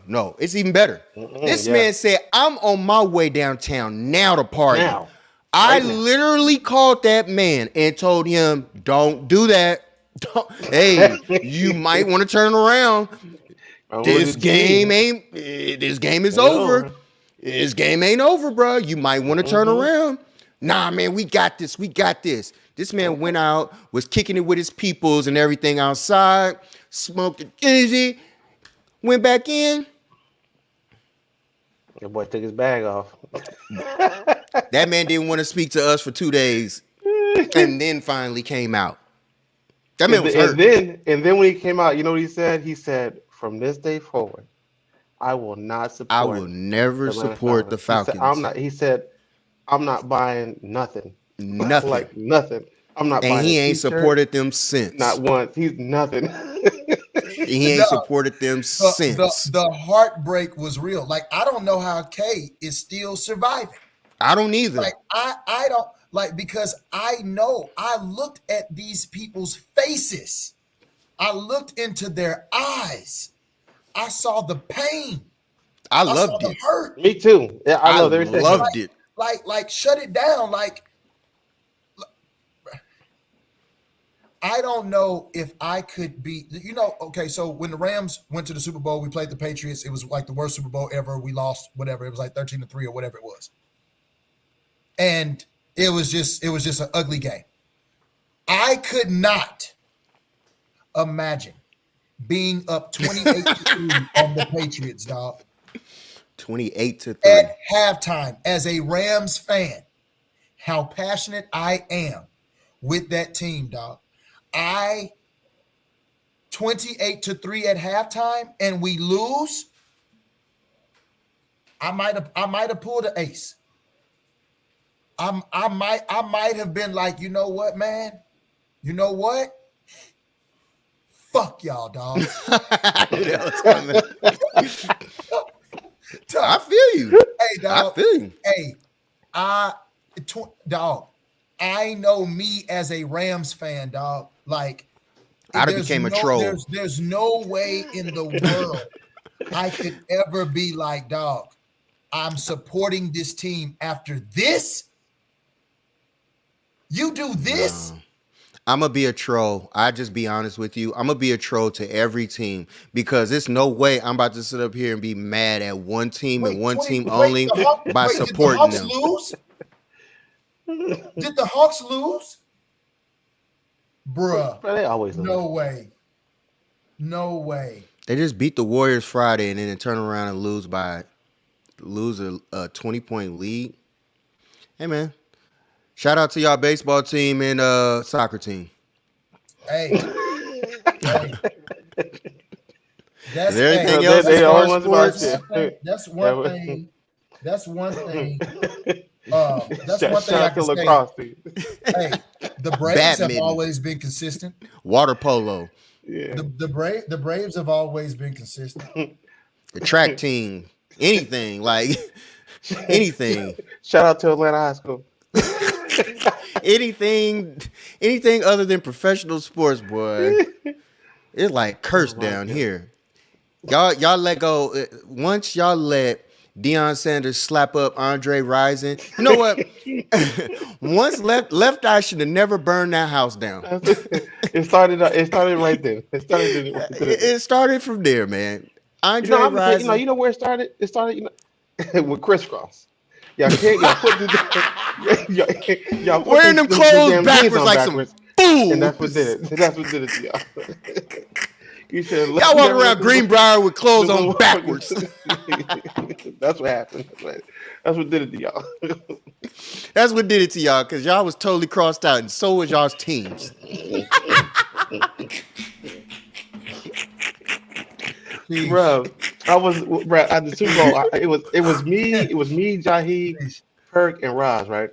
no. It's even better. This Yeah. man said, I'm on my way downtown now to party. Now. I Right now. literally called that man and told him, don't do that. Hey, you might want to turn around. I want to This do TV. game ain't, this game is Ain't over. over. This game ain't over, bro. You might want to turn Mm-hmm. around. Nah, man, we got this. We got this. This man Okay. went out, was kicking it with his peoples and everything outside, smoked a Jersey, went back in. That boy took his bag off. That man didn't want to speak to us for 2 days and then finally came out. That man was hurt. And then when he came out, you know what he said? He said, "From this day forward, I will not I support will never Atlanta support the Falcons." He said, "I'm Falcons. not." He said, "I'm not buying nothing, Nothing. like nothing. I'm not And buying a he ain't T-shirt, supported them not since. once. He's nothing." He No, ain't supported them since. the heartbreak was real. Like I don't know how K is still surviving. I don't either. Like I don't like because I know I looked at these people's faces. I looked into their eyes. I saw the pain. I I saw loved the it. hurt. Me too. Yeah, I I love every second of loved it. it. Like shut it down. Like I don't know if I could be, okay, so when the Rams went to the Super Bowl, we played the Patriots. It was like the worst Super Bowl ever. We lost whatever. It was like 13-3 or whatever it was. And it was just an ugly game. I could not imagine being up 28-3 on the Patriots, dog, 28-3. at halftime as a Rams fan. How passionate I am with that team, dog. 28-3 at halftime and we lose. I might have pulled an ace. I might have been like, you know what, man? You know what? Fuck y'all, dog. I knew that was coming. I Dog. feel you. Hey, I dog. feel you. Hey, dog. I know me as a Rams fan, dog. Like, I'd have became a troll. There's no way in the world I could ever be like, dog, I'm supporting this team after this. You do this? I'm going to be a troll. I just be honest with you. I'm going to be a troll to every team because there's no way I'm about to sit up here and be mad at one team and one team only by supporting them. Did the Hawks lose? Bruh. They always lose. No way. No way. They just beat the Warriors Friday and then they turn around and lose a 20-point lead. Hey, man. Shout out to y'all baseball team and soccer team. Hey, hey, Because that's everything They else as the far only as ones about sports, shit. that's one thing. That's one thing. That's one Shout thing I out can to say. lacrosse team. Hey, the Braves have badminton, always been consistent. water polo, Yeah. The Braves have always been consistent. the track team, anything like anything, Shout out to Atlanta High School. anything, anything other than professional sports, boy. It's like Oh cursed my down god. here. Y'all let go. Once y'all let Deion Sanders slap up Andre Rison, you know what? Once left eye should have never burned that house down. It started. It started right there. It started right there. It started from there, man. You know, Andre I'm gonna tell you. Rison. You know where it started. It started. With crisscross. Y'all can't. Y'all put y'all put Wearing them them clothes damn jeans backwards on like some backwards, and that's what did fools. it. That's what did it to y'all. You should Y'all walk never let around Greenbrier with the clothes on backwards. motherfuckers. That's what happened. That's what did it to y'all. That's what did it to y'all, because y'all was totally crossed out, and so was y'all's teams. Jeez, Bro, bro at the Super Bowl. It was me, Jaheed, jeez. Perk, and Roz. Right,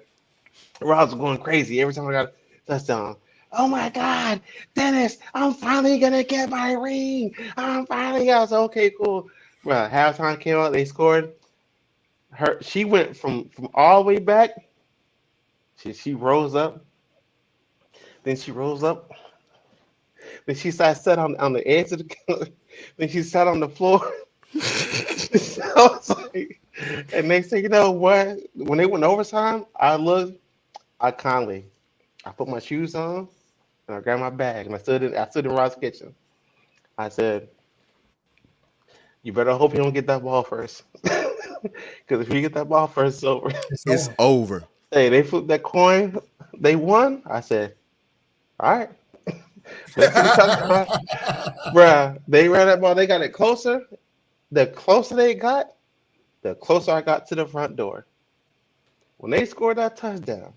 Roz was going crazy every time I got a touchdown. Oh my God, Dennis! I'm finally gonna get my ring. I'm finally. I was like, okay, cool. Bro, halftime came out. They scored. She went from all the way back. She rose up. Then she rose up. Then she sat on the edge of the. Then she sat on the floor. I was like, and they said, you know what? When they went overtime, I looked. I put my shoes on and I grabbed my bag and I stood in Rod's kitchen. I said, "You better hope you don't get that ball first, because if you get that ball first, it's over." It's It's over. over. Hey, they flipped that coin. They won. I said, "All right, let's see what y'all got." Bruh, they ran that ball. They got it closer. The closer they got, the closer I got to the front door. When they scored that touchdown,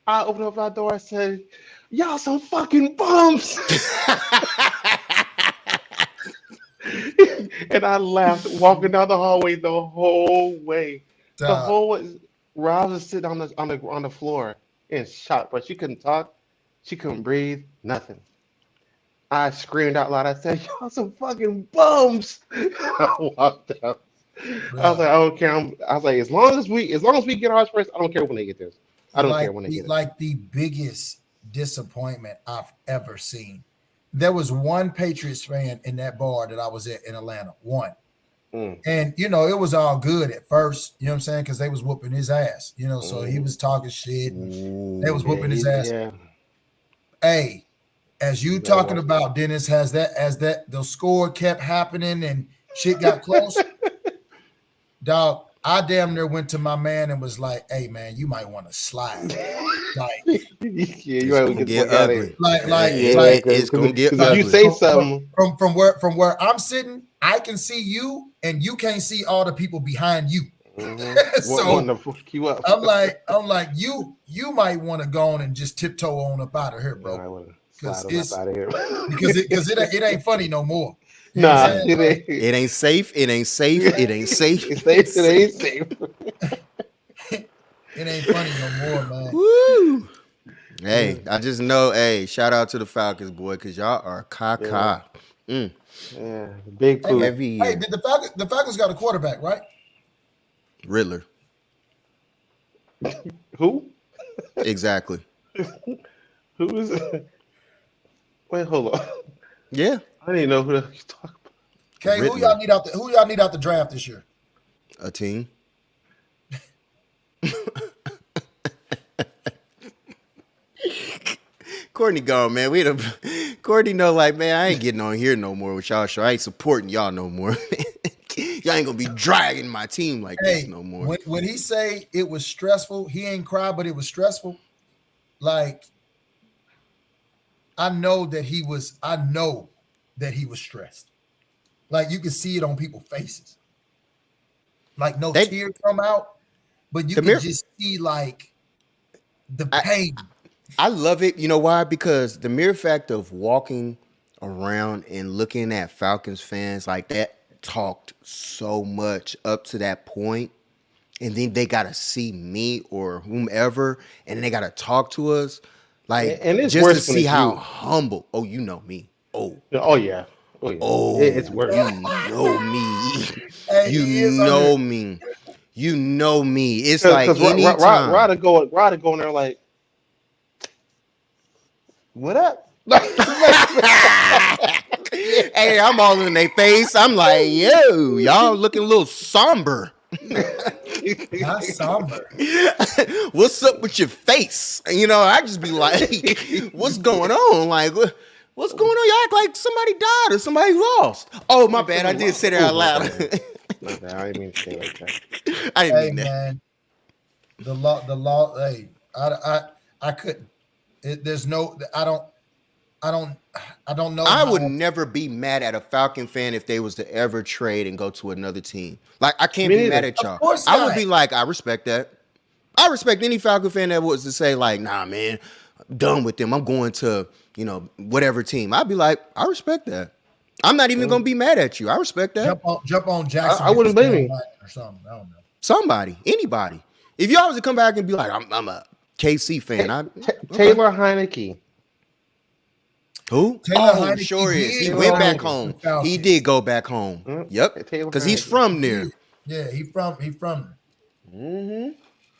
I opened up my door. I said, "Y'all some fucking bums," and I laughed walking down the hallway the whole way. The Dog, whole way. Rob was sitting on the floor in shock, but she couldn't talk. She couldn't breathe. Nothing. I screamed out loud. I said, "Y'all some fucking bums!" I walked out. I was bro. like, "I don't care." I was like, "As long as we get ours first, I don't care when they get theirs. I don't care Like when they the get it." like the biggest disappointment I've ever seen. There was one Patriots fan in that bar that I was at in Atlanta. One. Mm, And it was all good at first, you know what I'm saying? Because they was whooping his ass, so he mm. was talking shit and they was Ooh. Yeah, whooping his ass. yeah. Hey, as You you better talking watch this. about Dennis, as that the score kept happening and shit got close, dog. I damn near went to my man and was like, "Hey man, you might want to slide." Like, Yeah, you It's might gonna get the get fuck out of here. ugly. like, like, Yeah, like, because It's gonna get if like you ugly. say from something, from where I'm sitting, I can see you and you can't see all the people behind you. want So to fuck you up. I'm like, you might want to go on and just tiptoe on up out of here, Yeah, bro. I want to slide Because on up it's out of here. because it ain't funny no more. You know what I'm Nah, Hey, saying? it Like, ain't. it ain't safe. It ain't safe. It ain't safe. It It ain't ain't, it safe. ain't safe. it ain't funny no more, man. Woo. Yeah, Hey, I just know. Hey, shout out to the Falcons, boy, because y'all are yeah, caca. Mm. yeah. Big Hey man, poop. Every hey, year. did the Falcons got a quarterback, right? Riddler. Who? Exactly. Who is? Wait, hold on. Yeah. I didn't even know who the heck you talking about. Okay, Riddler. who y'all need out the draft this year? A team. Courtney gone, man. Courtney know, like, man, I ain't getting on here no more with y'all show. I ain't supporting y'all no more. Y'all ain't gonna be dragging my team like this Hey, no more. when he say it was stressful, he ain't cry, but it was stressful. Like, I know that he was stressed. Like, you can see it on people's faces. Like, no They tears come out, but you The can mere just see like the I, pain. I love it. You know why? Because the mere fact of walking around and looking at Falcons fans like that talked so much up to that point, and then they gotta see me or whomever, and they gotta talk to us, like And it's just to worse when see it's how you. humble. Oh, you know me. Oh, Oh yeah. Oh yeah. It's oh, worse. you know me. Hey, You he is under. know me. You know me. It's like Because anytime. Rod go in there like, what up? Like, yeah. Hey, I'm all in their face. I'm like, yo, y'all looking a little somber. Not somber. What's up with your face? And, I just be like, what's going on? Like, what's going on? You act like somebody died or somebody lost. Oh, my bad. I did say that out My loud. bad. My bad. I didn't mean to say it like that. I didn't Hey mean that. man, the law. Hey, I couldn't. There's no. I don't know I would how. never be mad at a Falcon fan if they was to ever trade and go to another team. Like, I can't Me be mad neither. at Of y'all. course I would not. be like, I respect that. I respect any Falcon fan that was to say, like, nah, man, I'm done with them. I'm going to, whatever team. I'd be like, I respect that. I'm not even going to be mad at you. I respect that. Jump on Jackson. I wouldn't blame you. Or something. I don't know. Somebody, anybody. If y'all was to come back and be like, I'm a KC fan, okay. Taylor Heineke. Who? Taylor Oh, Heineke sure is. He did went go back with home. the Falcons. He did go back home. Yep. Taylor Because he's Heineke. from there. Yeah, he from Mm-hmm.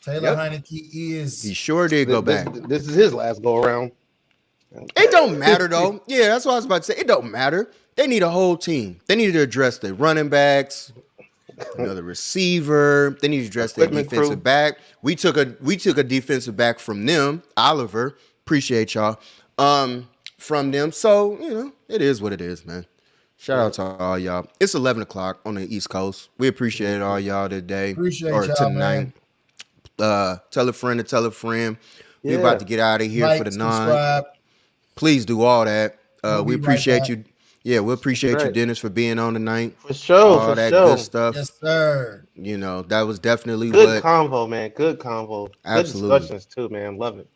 Taylor Yep. Heineke is. He sure did go back. This is his last go around. It don't matter though. Yeah, that's what I was about to say. It don't matter. They need a whole team. They need to address the running backs, another receiver. They need to address their Equipment defensive crew. back. We took a defensive back from them, Oliver. Appreciate y'all. From them. So, it is what it is, man. Shout out to all y'all. It's 11 o'clock on the East Coast. We appreciate all y'all today Appreciate or y'all, tonight. man. Tell a friend to tell a friend. Yeah. We're about to get out of here for Like, the night. subscribe. Please do all that. We'll We be right appreciate back. you. Yeah, we appreciate you, Right. Dennis, for being on tonight. For sure. All For that sure. good stuff. Yes, sir. That was definitely Good what. convo, man. Good convo. Absolutely. Good discussions too, man. Love it.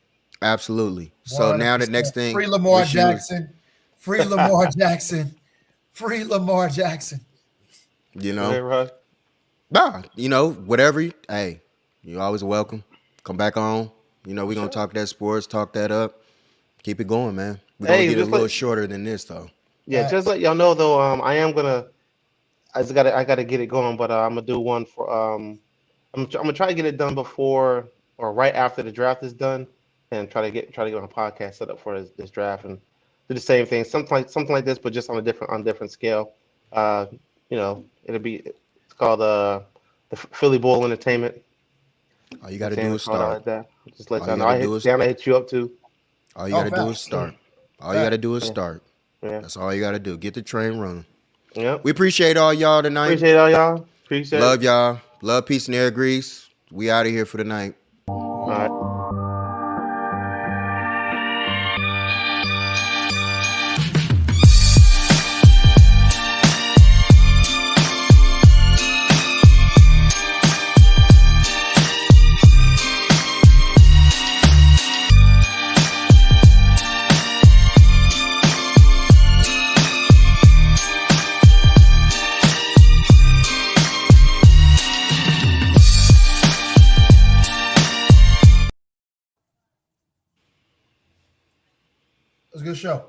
Absolutely. So now the 100%. next thing. Free Lamar wish you was- Jackson. Free Lamar Jackson. Free Lamar Jackson. You Go ahead, know, Rod. whatever. Hey, you're always welcome. Come back on. We're gonna talk that sports, talk that up. Keep it going, man. We're gonna Hey, get a just little like- shorter than this though. Yeah, just let y'all know though. I gotta get it going, but I'm gonna do one for I'm gonna try to get it done before or right after the draft is done, and try to get my podcast set up for this draft and do the same thing, something like this, but just on a different scale. It's called the Philly Bowl Entertainment. All you gotta do is Call it start. like that. Just let All y'all you know. gotta do is- I hit you up too. All you gotta do facts. is start. All you gotta do is start. Yeah. That's all you gotta do. Get the train running. Yep. We appreciate all y'all tonight. Appreciate all y'all. Appreciate Love it. y'all. Love, peace, and air grease. We out of here for the night. All right. It was a good show.